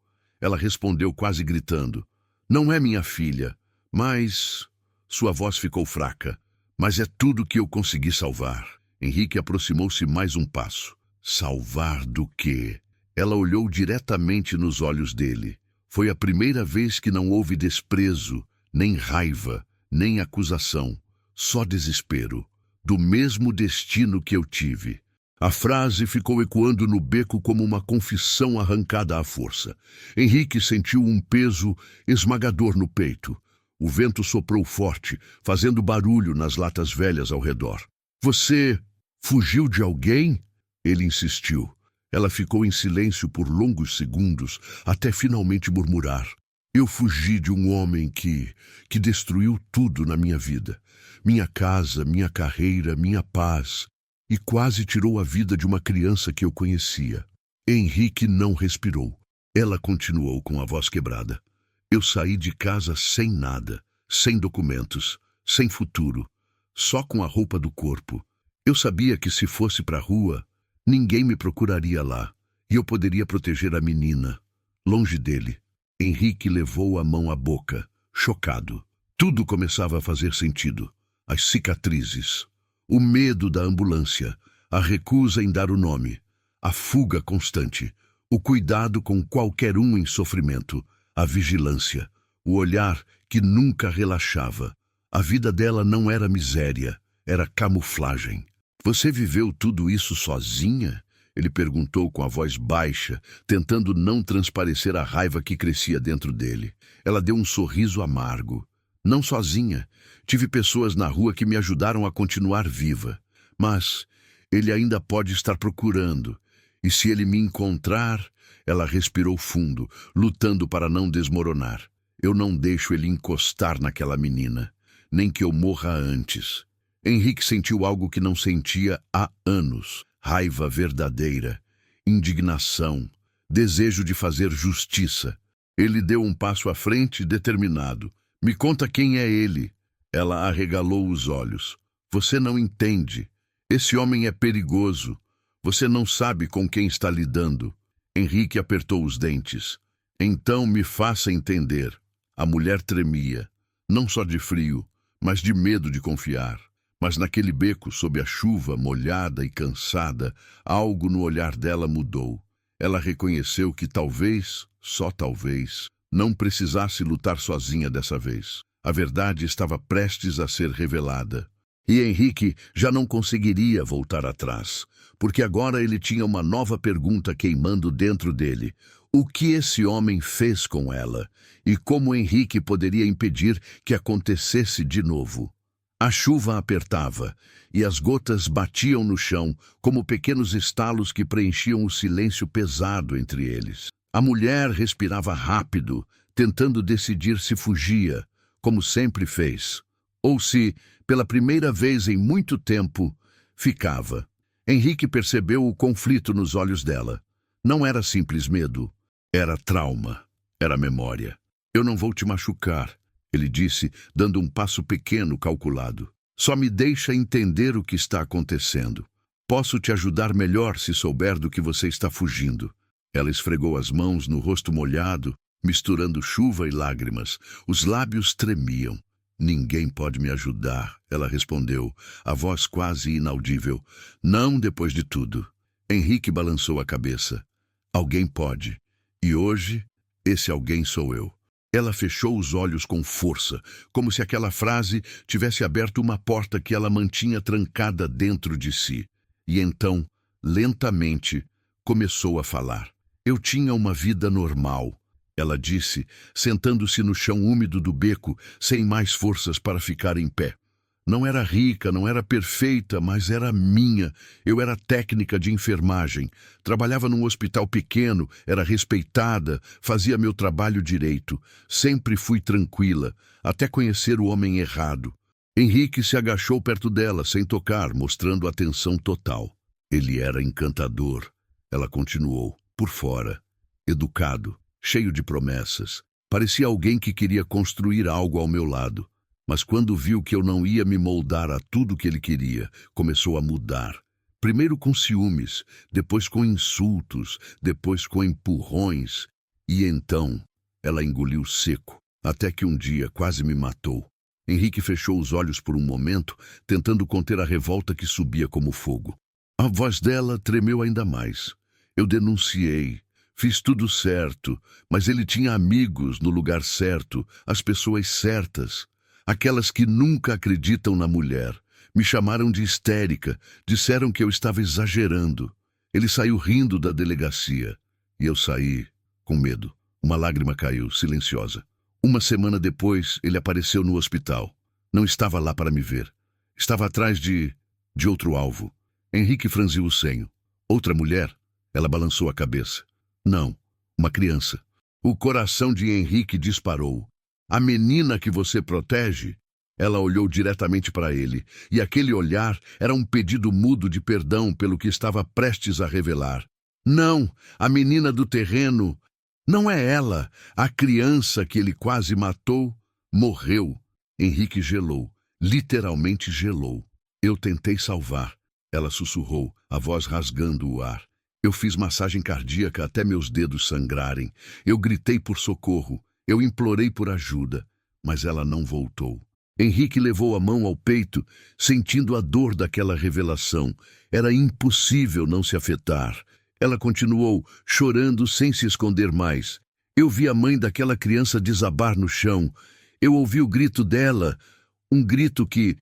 ela respondeu quase gritando. "Não é minha filha, mas..." Sua voz ficou fraca. "Mas é tudo que eu consegui salvar." Henrique aproximou-se mais um passo. "Salvar do quê?" Ela olhou diretamente nos olhos dele. Foi a primeira vez que não houve desprezo, nem raiva, nem acusação. Só desespero. "Do mesmo destino que eu tive." A frase ficou ecoando no beco como uma confissão arrancada à força. Henrique sentiu um peso esmagador no peito. O vento soprou forte, fazendo barulho nas latas velhas ao redor. "Você fugiu de alguém?" Ele insistiu. Ela ficou em silêncio por longos segundos, até finalmente murmurar. "Eu fugi de um homem que destruiu tudo na minha vida. Minha casa, minha carreira, minha paz. E quase tirou a vida de uma criança que eu conhecia." Henrique não respirou. Ela continuou com a voz quebrada. "Eu saí de casa sem nada, sem documentos, sem futuro, só com a roupa do corpo. Eu sabia que se fosse para a rua, ninguém me procuraria lá, e eu poderia proteger a menina, longe dele." Henrique levou a mão à boca, chocado. Tudo começava a fazer sentido. As cicatrizes, o medo da ambulância, a recusa em dar o nome, a fuga constante, o cuidado com qualquer um em sofrimento, a vigilância, o olhar que nunca relaxava. A vida dela não era miséria, era camuflagem. "Você viveu tudo isso sozinha?" Ele perguntou com a voz baixa, tentando não transparecer a raiva que crescia dentro dele. Ela deu um sorriso amargo. "Não sozinha. Tive pessoas na rua que me ajudaram a continuar viva. Mas ele ainda pode estar procurando. E se ele me encontrar..." Ela respirou fundo, lutando para não desmoronar. "Eu não deixo ele encostar naquela menina, nem que eu morra antes." Henrique sentiu algo que não sentia há anos. Raiva verdadeira, indignação, desejo de fazer justiça. Ele deu um passo à frente, determinado. "Me conta quem é ele." Ela arregalou os olhos. "Você não entende. Esse homem é perigoso. Você não sabe com quem está lidando." Henrique apertou os dentes. "Então me faça entender." A mulher tremia, não só de frio, mas de medo de confiar. Mas naquele beco, sob a chuva, molhada e cansada, algo no olhar dela mudou. Ela reconheceu que talvez, só talvez, não precisasse lutar sozinha dessa vez. A verdade estava prestes a ser revelada. E Henrique já não conseguiria voltar atrás, porque agora ele tinha uma nova pergunta queimando dentro dele. O que esse homem fez com ela? E como Henrique poderia impedir que acontecesse de novo? A chuva apertava, e as gotas batiam no chão como pequenos estalos que preenchiam o silêncio pesado entre eles. A mulher respirava rápido, tentando decidir se fugia, como sempre fez, ou se, pela primeira vez em muito tempo, ficava. Henrique percebeu o conflito nos olhos dela. Não era simples medo, era trauma, era memória. Eu não vou te machucar, ele disse, dando um passo pequeno calculado. Só me deixa entender o que está acontecendo. Posso te ajudar melhor se souber do que você está fugindo. Ela esfregou as mãos no rosto molhado, misturando chuva e lágrimas. Os lábios tremiam. Ninguém pode me ajudar, ela respondeu, a voz quase inaudível. Não depois de tudo. Henrique balançou a cabeça. Alguém pode. E hoje, esse alguém sou eu. Ela fechou os olhos com força, como se aquela frase tivesse aberto uma porta que ela mantinha trancada dentro de si. E então, lentamente, começou a falar. Eu tinha uma vida normal, ela disse, sentando-se no chão úmido do beco, sem mais forças para ficar em pé. Não era rica, não era perfeita, mas era minha. Eu era técnica de enfermagem, trabalhava num hospital pequeno, era respeitada, fazia meu trabalho direito. Sempre fui tranquila, até conhecer o homem errado. Henrique se agachou perto dela, sem tocar, mostrando atenção total. Ele era encantador. Ela continuou, por fora, educado, cheio de promessas. Parecia alguém que queria construir algo ao meu lado. Mas quando viu que eu não ia me moldar a tudo que ele queria, começou a mudar. Primeiro com ciúmes, depois com insultos, depois com empurrões. E então, ela engoliu seco, até que um dia quase me matou. Henrique fechou os olhos por um momento, tentando conter a revolta que subia como fogo. A voz dela tremeu ainda mais. Eu denunciei. Fiz tudo certo, mas ele tinha amigos no lugar certo, as pessoas certas. Aquelas que nunca acreditam na mulher. Me chamaram de histérica, disseram que eu estava exagerando. Ele saiu rindo da delegacia. E eu saí, com medo. Uma lágrima caiu, silenciosa. Uma semana depois, ele apareceu no hospital. Não estava lá para me ver. Estava atrás de outro alvo. Henrique franziu o senho. Outra mulher? Ela balançou a cabeça. Não, uma criança. O coração de Henrique disparou. A menina que você protege? Ela olhou diretamente para ele, e aquele olhar era um pedido mudo de perdão pelo que estava prestes a revelar. Não, a menina do terreno. Não é ela. A criança que ele quase matou morreu. Henrique gelou, literalmente gelou. Eu tentei salvar. Ela sussurrou, a voz rasgando o ar. Eu fiz massagem cardíaca até meus dedos sangrarem. Eu gritei por socorro. Eu implorei por ajuda, mas ela não voltou. Henrique levou a mão ao peito, sentindo a dor daquela revelação. Era impossível não se afetar. Ela continuou, chorando sem se esconder mais. Eu vi a mãe daquela criança desabar no chão. Eu ouvi o grito dela, um grito que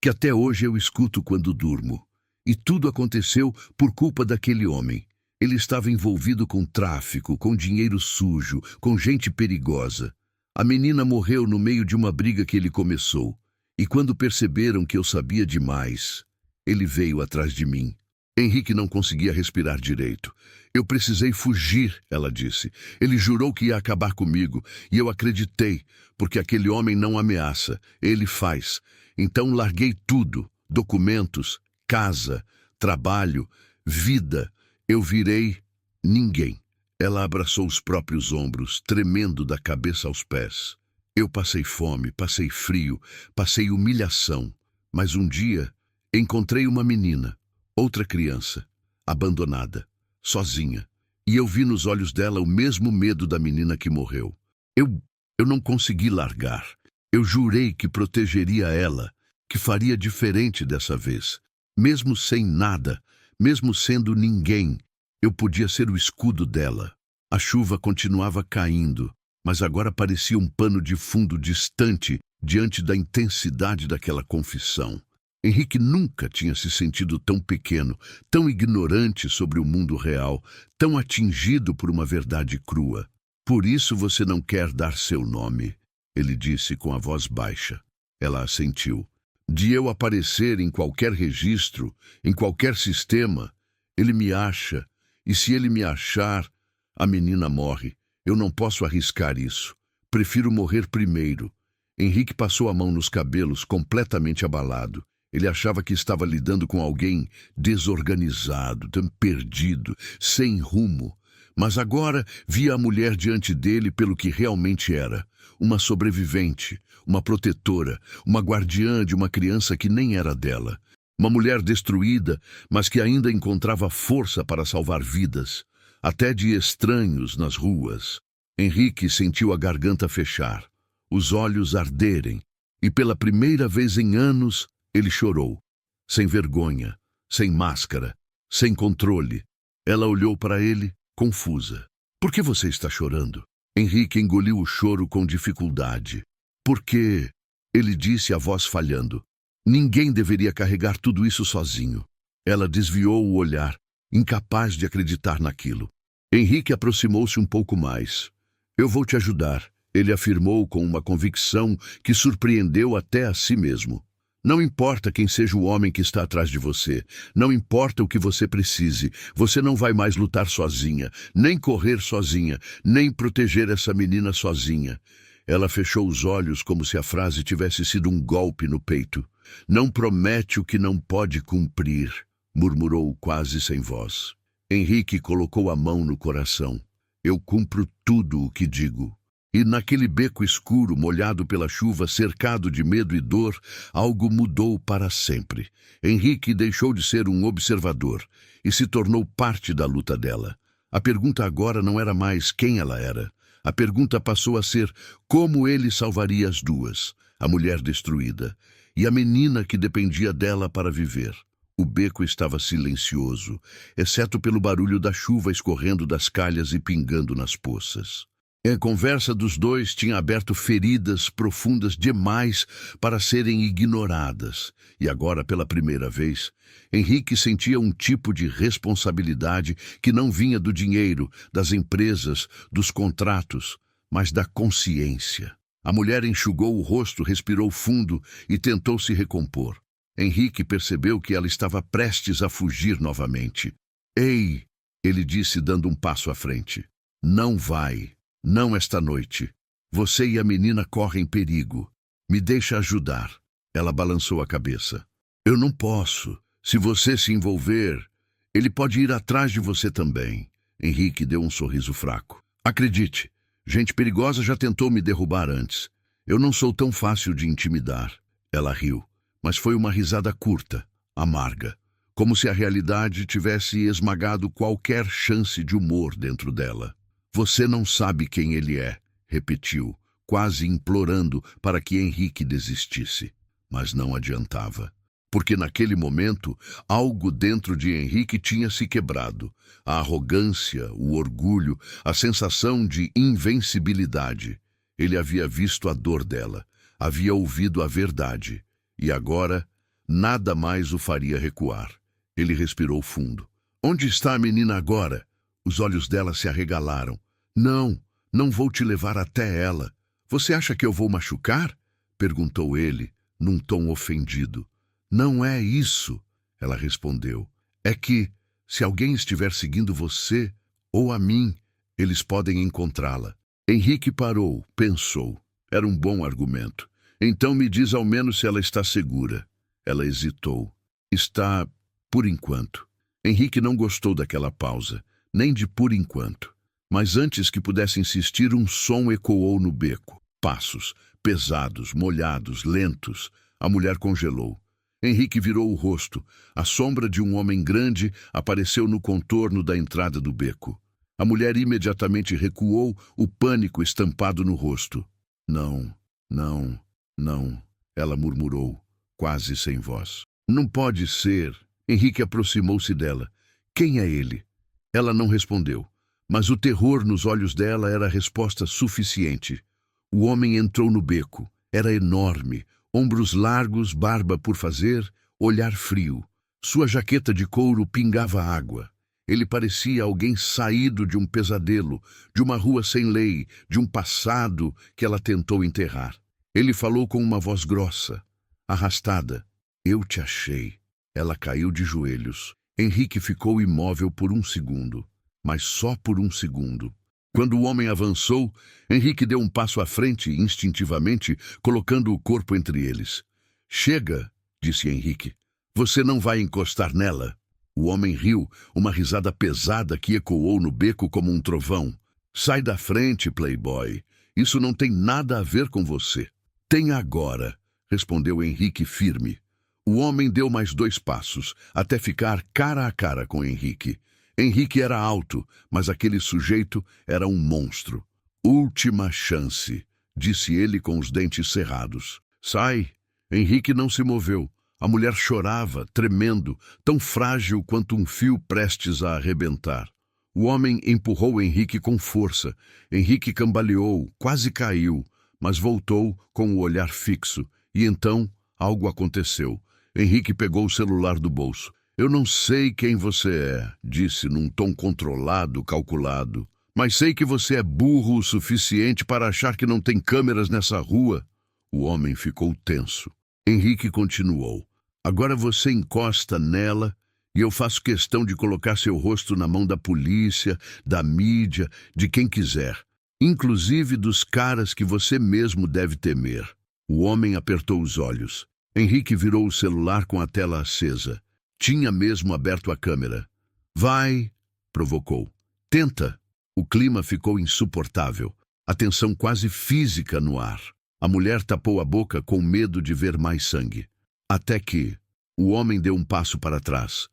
até hoje eu escuto quando durmo. E tudo aconteceu por culpa daquele homem. Ele estava envolvido com tráfico, com dinheiro sujo, com gente perigosa. A menina morreu no meio de uma briga que ele começou. E quando perceberam que eu sabia demais, ele veio atrás de mim. Henrique não conseguia respirar direito. Eu precisei fugir, ela disse. Ele jurou que ia acabar comigo, e eu acreditei, porque aquele homem não ameaça, ele faz. Então larguei tudo, documentos, casa, trabalho, vida. Eu virei ninguém. Ela abraçou os próprios ombros, tremendo da cabeça aos pés. Eu passei fome, passei frio, passei humilhação. Mas um dia encontrei uma menina, outra criança, abandonada, sozinha. E eu vi nos olhos dela o mesmo medo da menina que morreu. Eu não consegui largar. Eu jurei que protegeria ela, que faria diferente dessa vez. Mesmo sem nada, mesmo sendo ninguém, Eu podia ser o escudo dela. A chuva continuava caindo, mas agora parecia um pano de fundo distante diante da intensidade daquela confissão. Henrique nunca tinha se sentido tão pequeno, tão ignorante sobre o mundo real, tão atingido por uma verdade crua. Por isso você não quer dar seu nome, ele disse com a voz baixa. Ela assentiu. De eu aparecer em qualquer registro, em qualquer sistema, ele me acha, e se ele me achar, a menina morre. Eu não posso arriscar isso. Prefiro morrer primeiro. Henrique passou a mão nos cabelos, completamente abalado. Ele achava que estava lidando com alguém desorganizado, perdido, sem rumo. Mas agora via a mulher diante dele pelo que realmente era. Uma sobrevivente, uma protetora, uma guardiã de uma criança que nem era dela. Uma mulher destruída, mas que ainda encontrava força para salvar vidas, até de estranhos nas ruas. Henrique sentiu a garganta fechar, os olhos arderem, e pela primeira vez em anos, ele chorou. Sem vergonha, sem máscara, sem controle. Ela olhou para ele, confusa. Por que você está chorando? Henrique engoliu o choro com dificuldade. Porque, ele disse, a voz falhando, ninguém deveria carregar tudo isso sozinho. Ela desviou o olhar, incapaz de acreditar naquilo. Henrique aproximou-se um pouco mais. Eu vou te ajudar, ele afirmou com uma convicção que surpreendeu até a si mesmo. Não importa quem seja o homem que está atrás de você, não importa o que você precise, você não vai mais lutar sozinha, nem correr sozinha, nem proteger essa menina sozinha. Ela fechou os olhos como se a frase tivesse sido um golpe no peito. Não promete o que não pode cumprir, murmurou quase sem voz. Henrique colocou a mão no coração. Eu cumpro tudo o que digo. E naquele beco escuro, molhado pela chuva, cercado de medo e dor, algo mudou para sempre. Henrique deixou de ser um observador e se tornou parte da luta dela. A pergunta agora não era mais quem ela era. A pergunta passou a ser como ele salvaria as duas, a mulher destruída e a menina que dependia dela para viver. O beco estava silencioso, exceto pelo barulho da chuva escorrendo das calhas e pingando nas poças. A conversa dos dois tinha aberto feridas profundas demais para serem ignoradas. E agora, pela primeira vez, Henrique sentia um tipo de responsabilidade que não vinha do dinheiro, das empresas, dos contratos, mas da consciência. A mulher enxugou o rosto, respirou fundo e tentou se recompor. Henrique percebeu que ela estava prestes a fugir novamente. Ei, ele disse dando um passo à frente. Não vai. Não esta noite. Você e a menina correm perigo. Me deixa ajudar. Ela balançou a cabeça. Eu não posso. Se você se envolver, ele pode ir atrás de você também. Henrique deu um sorriso fraco. Acredite, gente perigosa já tentou me derrubar antes. Eu não sou tão fácil de intimidar. Ela riu, mas foi uma risada curta, amarga, como se a realidade tivesse esmagado qualquer chance de humor dentro dela. Você não sabe quem ele é, repetiu, quase implorando para que Henrique desistisse. Mas não adiantava, porque naquele momento algo dentro de Henrique tinha se quebrado. A arrogância, o orgulho, a sensação de invencibilidade. Ele havia visto a dor dela, havia ouvido a verdade, e agora nada mais o faria recuar. Ele respirou fundo. Onde está a menina agora? Os olhos dela se arregalaram. Não, não vou te levar até ela. Você acha que eu vou machucar? Perguntou ele, num tom ofendido. Não é isso, ela respondeu. É que, se alguém estiver seguindo você, ou a mim, eles podem encontrá-la. Henrique parou, pensou. Era um bom argumento. Então me diz ao menos se ela está segura. Ela hesitou. Está, por enquanto. Henrique não gostou daquela pausa, nem de por enquanto. Mas antes que pudesse insistir, um som ecoou no beco. Passos, pesados, molhados, lentos. A mulher congelou. Henrique virou o rosto. A sombra de um homem grande apareceu no contorno da entrada do beco. A mulher imediatamente recuou, o pânico estampado no rosto. Não, não, não, ela murmurou, quase sem voz. Não pode ser. Henrique aproximou-se dela. Quem é ele? Ela não respondeu, mas o terror nos olhos dela era a resposta suficiente. O homem entrou no beco. Era enorme, ombros largos, barba por fazer, olhar frio. Sua jaqueta de couro pingava água. Ele parecia alguém saído de um pesadelo, de uma rua sem lei, de um passado que ela tentou enterrar. Ele falou com uma voz grossa, arrastada. Eu te achei. Ela caiu de joelhos. Henrique ficou imóvel por um segundo, mas só por um segundo. Quando o homem avançou, Henrique deu um passo à frente, instintivamente, colocando o corpo entre eles. Chega, disse Henrique. Você não vai encostar nela. O homem riu, uma risada pesada que ecoou no beco como um trovão. Sai da frente, playboy. Isso não tem nada a ver com você. Tem agora, respondeu Henrique firme. O homem deu mais 2 passos, até ficar cara a cara com Henrique. Henrique era alto, mas aquele sujeito era um monstro. Última chance, disse ele com os dentes cerrados. Sai. Henrique não se moveu. A mulher chorava, tremendo, tão frágil quanto um fio prestes a arrebentar. O homem empurrou Henrique com força. Henrique cambaleou, quase caiu, mas voltou com o olhar fixo. E então, algo aconteceu. Henrique pegou o celular do bolso. Eu não sei quem você é, disse num tom controlado, calculado. Mas sei que você é burro o suficiente para achar que não tem câmeras nessa rua. O homem ficou tenso. Henrique continuou. Agora você encosta nela e eu faço questão de colocar seu rosto na mão da polícia, da mídia, de quem quiser. Inclusive dos caras que você mesmo deve temer. O homem apertou os olhos. Henrique virou o celular com a tela acesa. Tinha mesmo aberto a câmera. Vai, provocou. Tenta. O clima ficou insuportável. A tensão quase física no ar. A mulher tapou a boca com medo de ver mais sangue. Até que o homem deu um passo para trás.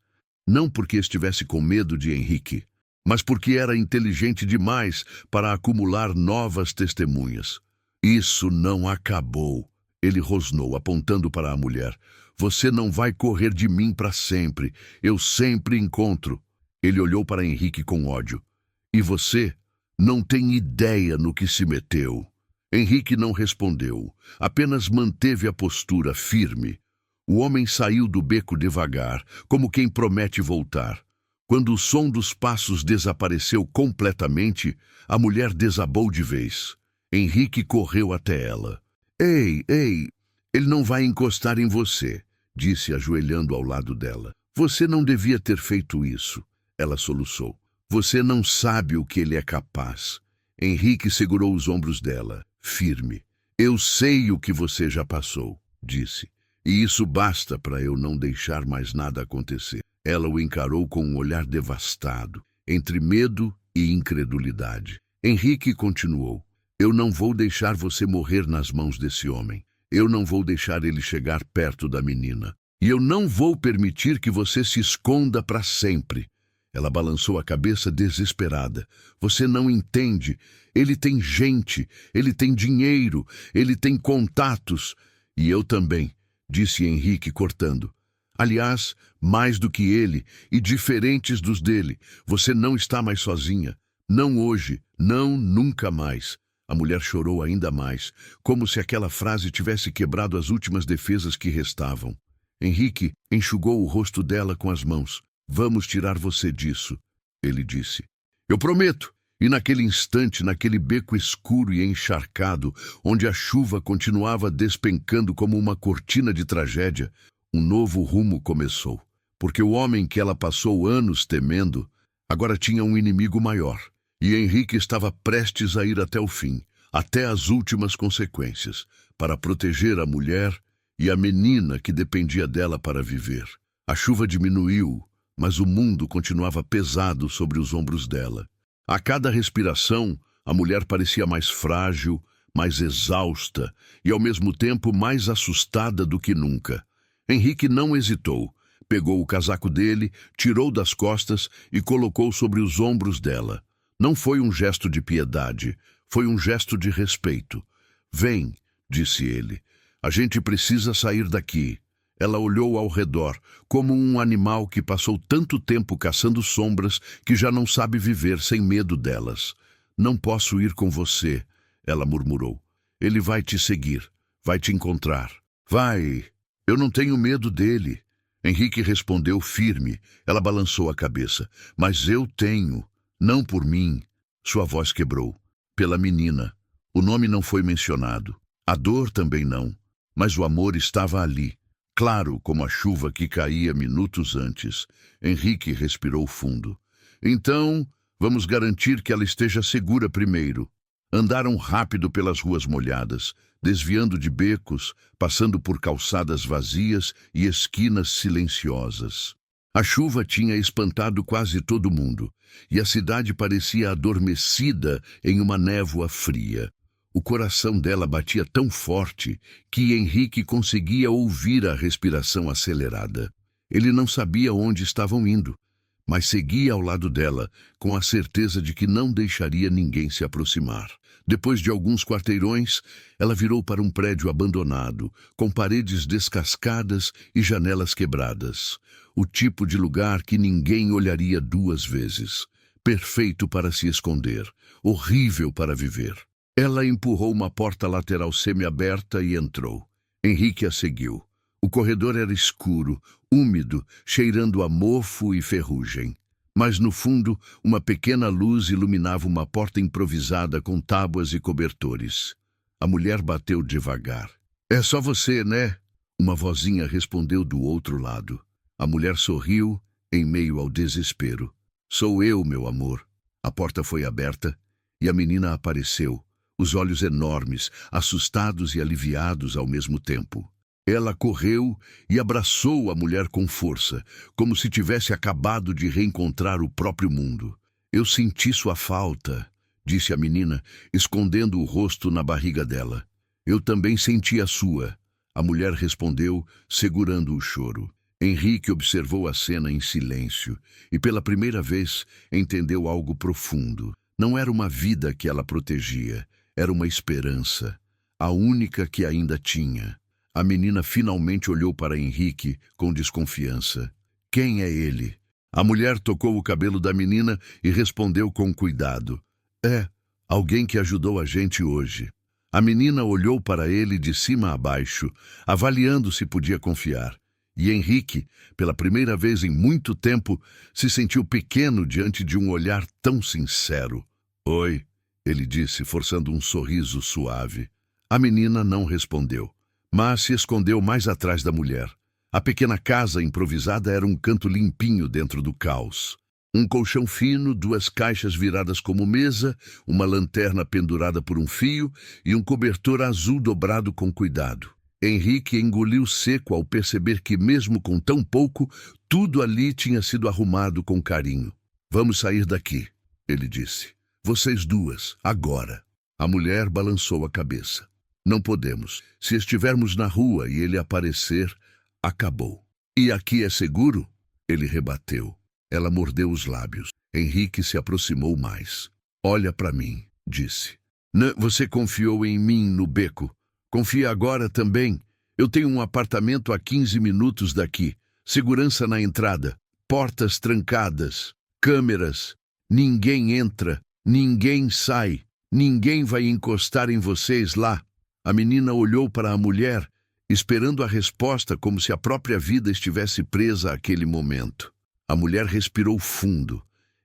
Não porque estivesse com medo de Henrique, mas porque era inteligente demais para acumular novas testemunhas. Isso não acabou. Ele rosnou, apontando para a mulher. Você não vai correr de mim para sempre. Eu sempre encontro. Ele olhou para Henrique com ódio. E você não tem ideia no que se meteu. Henrique não respondeu, apenas manteve a postura firme. O homem saiu do beco devagar, como quem promete voltar. Quando o som dos passos desapareceu completamente, a mulher desabou de vez. Henrique correu até ela. Ei, ele não vai encostar em você, disse ajoelhando ao lado dela. Você não devia ter feito isso, ela soluçou. Você não sabe o que ele é capaz. Henrique segurou os ombros dela, firme. Eu sei o que você já passou, disse. E isso basta para eu não deixar mais nada acontecer. Ela o encarou com um olhar devastado, entre medo e incredulidade. Henrique continuou. Eu não vou deixar você morrer nas mãos desse homem. Eu não vou deixar ele chegar perto da menina. E eu não vou permitir que você se esconda para sempre. Ela balançou a cabeça desesperada. Você não entende. Ele tem gente, ele tem dinheiro, ele tem contatos. E eu também, disse Henrique cortando. Aliás, mais do que ele e diferentes dos dele. Você não está mais sozinha. Não hoje, não nunca mais. A mulher chorou ainda mais, como se aquela frase tivesse quebrado as últimas defesas que restavam. Henrique enxugou o rosto dela com as mãos. Vamos tirar você disso, ele disse. Eu prometo. E naquele instante, naquele beco escuro e encharcado, onde a chuva continuava despencando como uma cortina de tragédia, um novo rumo começou. Porque o homem que ela passou anos temendo, agora tinha um inimigo maior. E Henrique estava prestes a ir até o fim, até as últimas consequências, para proteger a mulher e a menina que dependia dela para viver. A chuva diminuiu, mas o mundo continuava pesado sobre os ombros dela. A cada respiração, a mulher parecia mais frágil, mais exausta e, ao mesmo tempo, mais assustada do que nunca. Henrique não hesitou. Pegou o casaco dele, tirou das costas e colocou sobre os ombros dela. Não foi um gesto de piedade, foi um gesto de respeito. Vem, disse ele. A gente precisa sair daqui. Ela olhou ao redor, como um animal que passou tanto tempo caçando sombras que já não sabe viver sem medo delas. Não posso ir com você, ela murmurou. Ele vai te seguir, vai te encontrar. Vai, eu não tenho medo dele. Henrique respondeu firme. Ela balançou a cabeça. Mas eu tenho, não por mim. Sua voz quebrou. Pela menina. O nome não foi mencionado. A dor também não. Mas o amor estava ali. Claro como a chuva que caía minutos antes. Henrique respirou fundo. Então, vamos garantir que ela esteja segura primeiro. Andaram rápido pelas ruas molhadas, desviando de becos, passando por calçadas vazias e esquinas silenciosas. A chuva tinha espantado quase todo mundo, e a cidade parecia adormecida em uma névoa fria. O coração dela batia tão forte que Henrique conseguia ouvir a respiração acelerada. Ele não sabia onde estavam indo, mas seguia ao lado dela, com a certeza de que não deixaria ninguém se aproximar. Depois de alguns quarteirões, ela virou para um prédio abandonado, com paredes descascadas e janelas quebradas. O tipo de lugar que ninguém olharia duas vezes. Perfeito para se esconder, horrível para viver. Ela empurrou uma porta lateral semi-aberta e entrou. Henrique a seguiu. O corredor era escuro, úmido, cheirando a mofo e ferrugem. Mas no fundo, uma pequena luz iluminava uma porta improvisada com tábuas e cobertores. A mulher bateu devagar. É só você, né? Uma vozinha respondeu do outro lado. A mulher sorriu, em meio ao desespero. Sou eu, meu amor. A porta foi aberta e a menina apareceu. Os olhos enormes, assustados e aliviados ao mesmo tempo. Ela correu e abraçou a mulher com força, como se tivesse acabado de reencontrar o próprio mundo. Eu senti sua falta, disse a menina, escondendo o rosto na barriga dela. Eu também senti a sua, a mulher respondeu, segurando o choro. Henrique observou a cena em silêncio e pela primeira vez entendeu algo profundo. Não era uma vida que ela protegia. Era uma esperança, a única que ainda tinha. A menina finalmente olhou para Henrique com desconfiança. Quem é ele? A mulher tocou o cabelo da menina e respondeu com cuidado. É, alguém que ajudou a gente hoje. A menina olhou para ele de cima a baixo, avaliando se podia confiar. E Henrique, pela primeira vez em muito tempo, se sentiu pequeno diante de um olhar tão sincero. Oi. Ele disse, forçando um sorriso suave. A menina não respondeu, mas se escondeu mais atrás da mulher. A pequena casa improvisada era um canto limpinho dentro do caos. Um colchão fino, duas caixas viradas como mesa, uma lanterna pendurada por um fio e um cobertor azul dobrado com cuidado. Henrique engoliu seco ao perceber que, mesmo com tão pouco, tudo ali tinha sido arrumado com carinho. Vamos sair daqui, ele disse. Vocês duas, agora. A mulher balançou a cabeça. Não podemos. Se estivermos na rua e ele aparecer, acabou. E aqui é seguro? Ele rebateu. Ela mordeu os lábios. Henrique se aproximou mais. Olha para mim, disse. Você confiou em mim no beco. Confia agora também. Eu tenho um apartamento a 15 minutos daqui. Segurança na entrada. Portas trancadas. Câmeras. Ninguém entra. Ninguém sai, ninguém vai encostar em vocês lá. A menina olhou para a mulher, esperando a resposta como se a própria vida estivesse presa àquele momento. A mulher respirou fundo.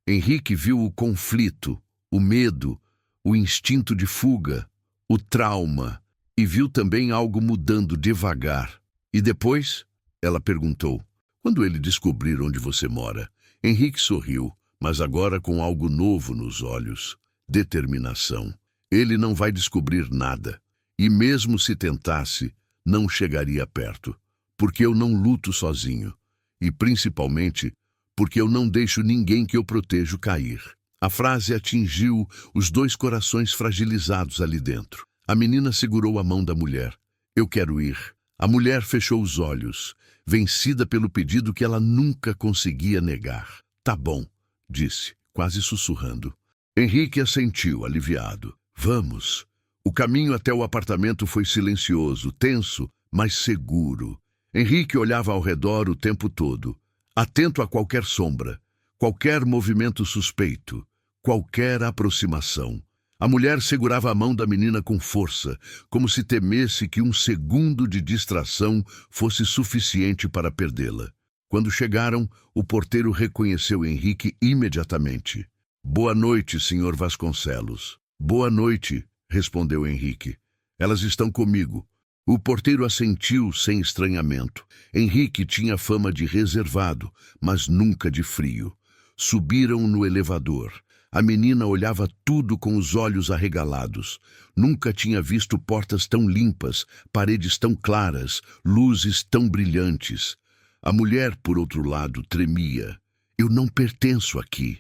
Henrique viu o conflito, o medo, o instinto de fuga, o trauma, e viu também algo mudando devagar. E depois? Ela perguntou. Quando ele descobrir onde você mora? Henrique sorriu. Mas agora com algo novo nos olhos, determinação. Ele não vai descobrir nada, e mesmo se tentasse, não chegaria perto, porque eu não luto sozinho, e principalmente porque eu não deixo ninguém que eu protejo cair. A frase atingiu os dois corações fragilizados ali dentro. A menina segurou a mão da mulher. Eu quero ir. A mulher fechou os olhos, vencida pelo pedido que ela nunca conseguia negar. Tá bom. Disse, quase sussurrando. Henrique assentiu, aliviado. Vamos. O caminho até o apartamento foi silencioso, tenso, mas seguro. Henrique olhava ao redor o tempo todo, atento a qualquer sombra, qualquer movimento suspeito, qualquer aproximação. A mulher segurava a mão da menina com força, como se temesse que um segundo de distração fosse suficiente para perdê-la. Quando chegaram, o porteiro reconheceu Henrique imediatamente. "Boa noite, Sr. Vasconcelos." "Boa noite", respondeu Henrique. "Elas estão comigo." O porteiro assentiu sem estranhamento. Henrique tinha fama de reservado, mas nunca de frio. Subiram no elevador. A menina olhava tudo com os olhos arregalados. Nunca tinha visto portas tão limpas, paredes tão claras, luzes tão brilhantes. A mulher, por outro lado, tremia. "Eu não pertenço aqui",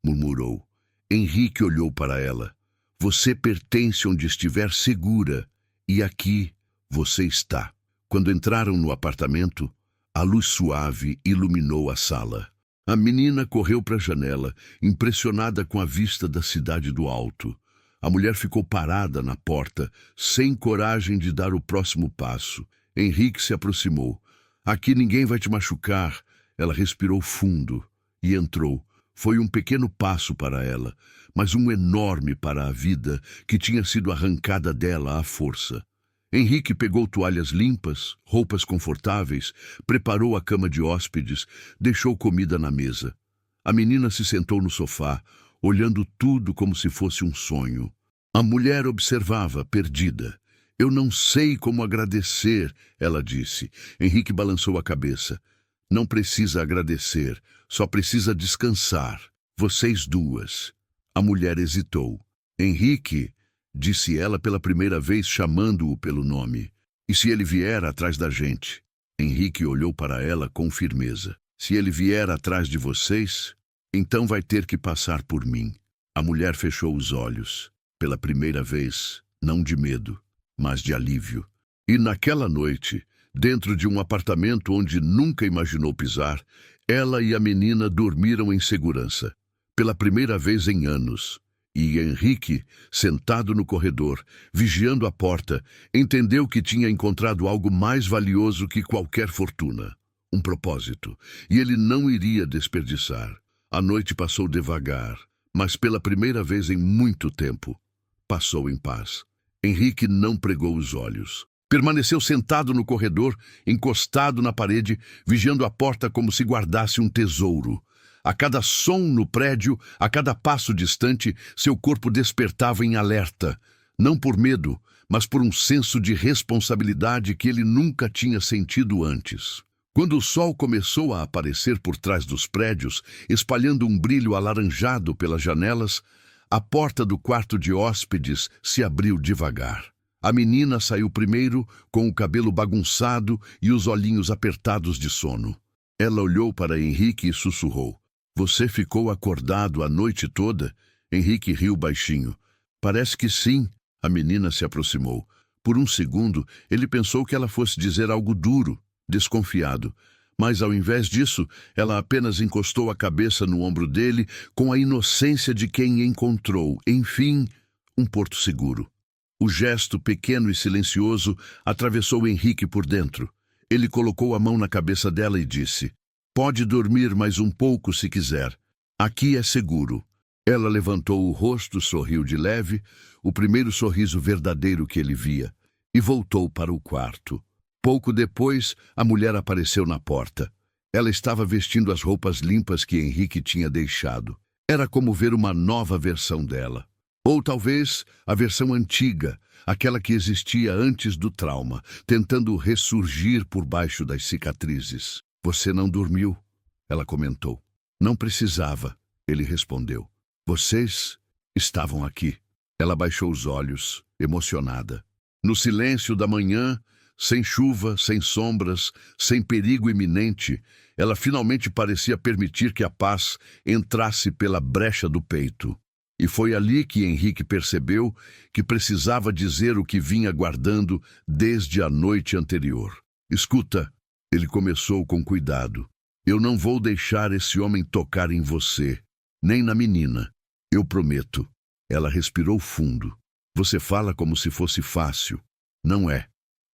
murmurou. Henrique olhou para ela. "Você pertence onde estiver segura, e aqui você está." Quando entraram no apartamento, a luz suave iluminou a sala. A menina correu para a janela, impressionada com a vista da cidade do alto. A mulher ficou parada na porta, sem coragem de dar o próximo passo. Henrique se aproximou. "Aqui ninguém vai te machucar." Ela respirou fundo e entrou. Foi um pequeno passo para ela, mas um enorme para a vida que tinha sido arrancada dela à força. Henrique pegou toalhas limpas, roupas confortáveis, preparou a cama de hóspedes, deixou comida na mesa. A menina se sentou no sofá, olhando tudo como se fosse um sonho. A mulher observava, perdida. "Eu não sei como agradecer", ela disse. Henrique balançou a cabeça. "Não precisa agradecer, só precisa descansar. Vocês duas." A mulher hesitou. "Henrique", disse ela pela primeira vez, chamando-o pelo nome. "E se ele vier atrás da gente?" Henrique olhou para ela com firmeza. "Se ele vier atrás de vocês, então vai ter que passar por mim." A mulher fechou os olhos. Pela primeira vez, não de medo, mas de alívio. E naquela noite, dentro de um apartamento onde nunca imaginou pisar, ela e a menina dormiram em segurança. Pela primeira vez em anos. E Henrique, sentado no corredor, vigiando a porta, entendeu que tinha encontrado algo mais valioso que qualquer fortuna. Um propósito. E ele não iria desperdiçar. A noite passou devagar, mas pela primeira vez em muito tempo, passou em paz. Henrique não pregou os olhos. Permaneceu sentado no corredor, encostado na parede, vigiando a porta como se guardasse um tesouro. A cada som no prédio, a cada passo distante, seu corpo despertava em alerta, não por medo, mas por um senso de responsabilidade que ele nunca tinha sentido antes. Quando o sol começou a aparecer por trás dos prédios, espalhando um brilho alaranjado pelas janelas, a porta do quarto de hóspedes se abriu devagar. A menina saiu primeiro, com o cabelo bagunçado e os olhinhos apertados de sono. Ela olhou para Henrique e sussurrou. "Você ficou acordado a noite toda?" Henrique riu baixinho. "Parece que sim." A menina se aproximou. Por um segundo, ele pensou que ela fosse dizer algo duro, desconfiado. Mas, ao invés disso, ela apenas encostou a cabeça no ombro dele com a inocência de quem encontrou, enfim, um porto seguro. O gesto pequeno e silencioso atravessou Henrique por dentro. Ele colocou a mão na cabeça dela e disse: "Pode dormir mais um pouco se quiser. Aqui é seguro." Ela levantou o rosto, sorriu de leve, o primeiro sorriso verdadeiro que ele via, e voltou para o quarto. Pouco depois, a mulher apareceu na porta. Ela estava vestindo as roupas limpas que Henrique tinha deixado. Era como ver uma nova versão dela. Ou talvez a versão antiga, aquela que existia antes do trauma, tentando ressurgir por baixo das cicatrizes. "Você não dormiu?" ela comentou. "Não precisava", ele respondeu. "Vocês estavam aqui." Ela baixou os olhos, emocionada. No silêncio da manhã, sem chuva, sem sombras, sem perigo iminente, ela finalmente parecia permitir que a paz entrasse pela brecha do peito. E foi ali que Henrique percebeu que precisava dizer o que vinha guardando desde a noite anterior. "Escuta", ele começou com cuidado. "Eu não vou deixar esse homem tocar em você, nem na menina. Eu prometo." Ela respirou fundo. "Você fala como se fosse fácil." "Não é",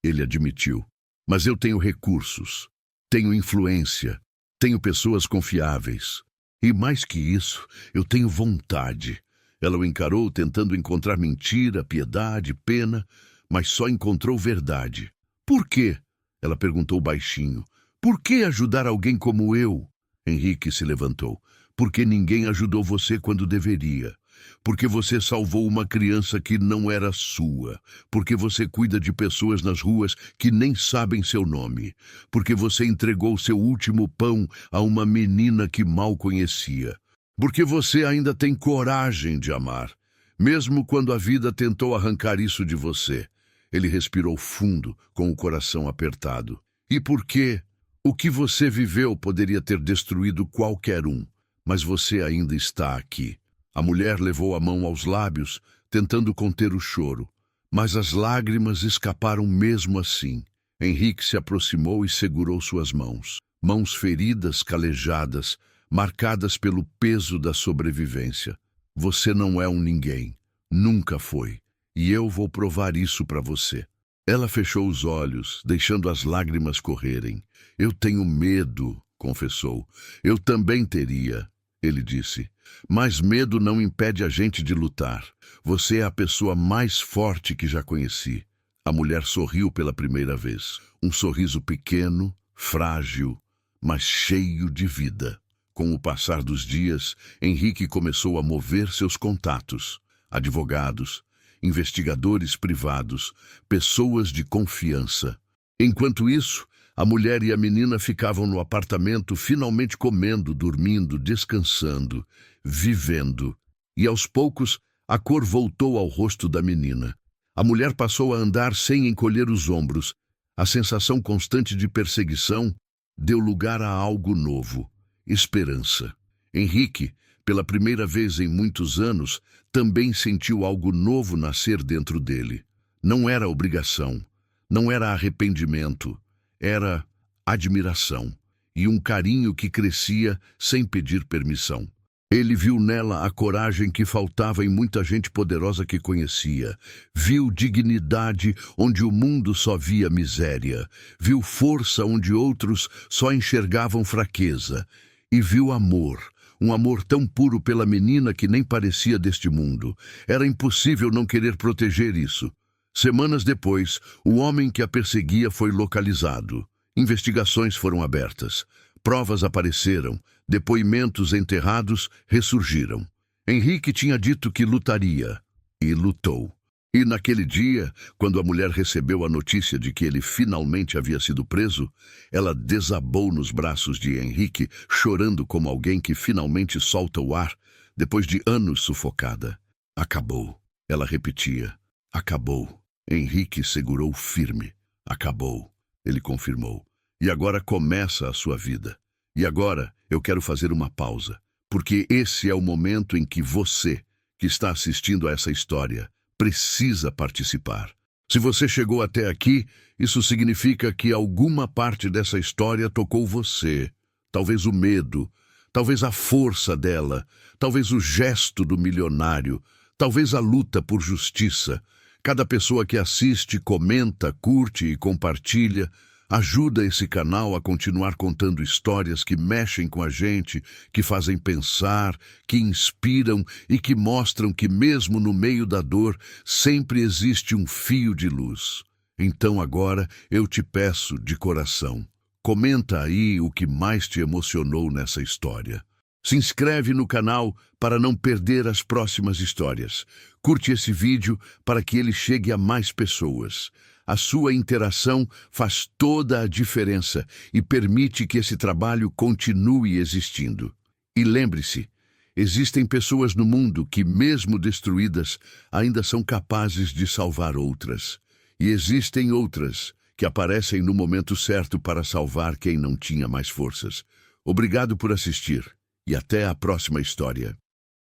ele admitiu. Mas eu tenho recursos, tenho influência, tenho pessoas confiáveis. E mais que isso, eu tenho vontade. Ela o encarou tentando encontrar mentira, piedade, pena, mas só encontrou verdade. Por quê? Ela perguntou baixinho. Por que ajudar alguém como eu? Henrique se levantou. Porque ninguém ajudou você quando deveria. Porque você salvou uma criança que não era sua. Porque você cuida de pessoas nas ruas que nem sabem seu nome. Porque você entregou seu último pão a uma menina que mal conhecia. Porque você ainda tem coragem de amar, mesmo quando a vida tentou arrancar isso de você. Ele respirou fundo, com o coração apertado. E porque o que você viveu poderia ter destruído qualquer um, mas você ainda está aqui. A mulher levou a mão aos lábios, tentando conter o choro, mas as lágrimas escaparam mesmo assim. Henrique se aproximou e segurou suas mãos. Mãos feridas, calejadas, marcadas pelo peso da sobrevivência. Você não é um ninguém. Nunca foi. E eu vou provar isso para você. Ela fechou os olhos, deixando as lágrimas correrem. Eu tenho medo, confessou. Eu também teria, ele disse. Mas medo não impede a gente de lutar. Você é a pessoa mais forte que já conheci. A mulher sorriu pela primeira vez. Um sorriso pequeno, frágil, mas cheio de vida. Com o passar dos dias, Henrique começou a mover seus contatos. Advogados, investigadores privados, pessoas de confiança. Enquanto isso, a mulher e a menina ficavam no apartamento finalmente comendo, dormindo, descansando, vivendo. E aos poucos, a cor voltou ao rosto da menina. A mulher passou a andar sem encolher os ombros. A sensação constante de perseguição deu lugar a algo novo. Esperança. Henrique, pela primeira vez em muitos anos, também sentiu algo novo nascer dentro dele. Não era obrigação, não era arrependimento, era admiração e um carinho que crescia sem pedir permissão. Ele viu nela a coragem que faltava em muita gente poderosa que conhecia. Viu dignidade onde o mundo só via miséria. Viu força onde outros só enxergavam fraqueza. E viu amor, um amor tão puro pela menina que nem parecia deste mundo. Era impossível não querer proteger isso. Semanas depois, o homem que a perseguia foi localizado. Investigações foram abertas. Provas apareceram. Depoimentos enterrados ressurgiram. Henrique tinha dito que lutaria. E lutou. E naquele dia, quando a mulher recebeu a notícia de que ele finalmente havia sido preso, ela desabou nos braços de Henrique, chorando como alguém que finalmente solta o ar, depois de anos sufocada. Acabou. Ela repetia. Acabou. Henrique segurou firme. Acabou. Ele confirmou. E agora começa a sua vida. E agora eu quero fazer uma pausa, porque esse é o momento em que você, que está assistindo a essa história, precisa participar. Se você chegou até aqui, isso significa que alguma parte dessa história tocou você. Talvez o medo, talvez a força dela, talvez o gesto do milionário, talvez a luta por justiça. Cada pessoa que assiste, comenta, curte e compartilha ajuda esse canal a continuar contando histórias que mexem com a gente, que fazem pensar, que inspiram e que mostram que mesmo no meio da dor sempre existe um fio de luz. Então agora eu te peço de coração, comenta aí o que mais te emocionou nessa história. Se inscreve no canal para não perder as próximas histórias. Curte esse vídeo para que ele chegue a mais pessoas. A sua interação faz toda a diferença e permite que esse trabalho continue existindo. E lembre-se, existem pessoas no mundo que, mesmo destruídas, ainda são capazes de salvar outras. E existem outras que aparecem no momento certo para salvar quem não tinha mais forças. Obrigado por assistir e até a próxima história.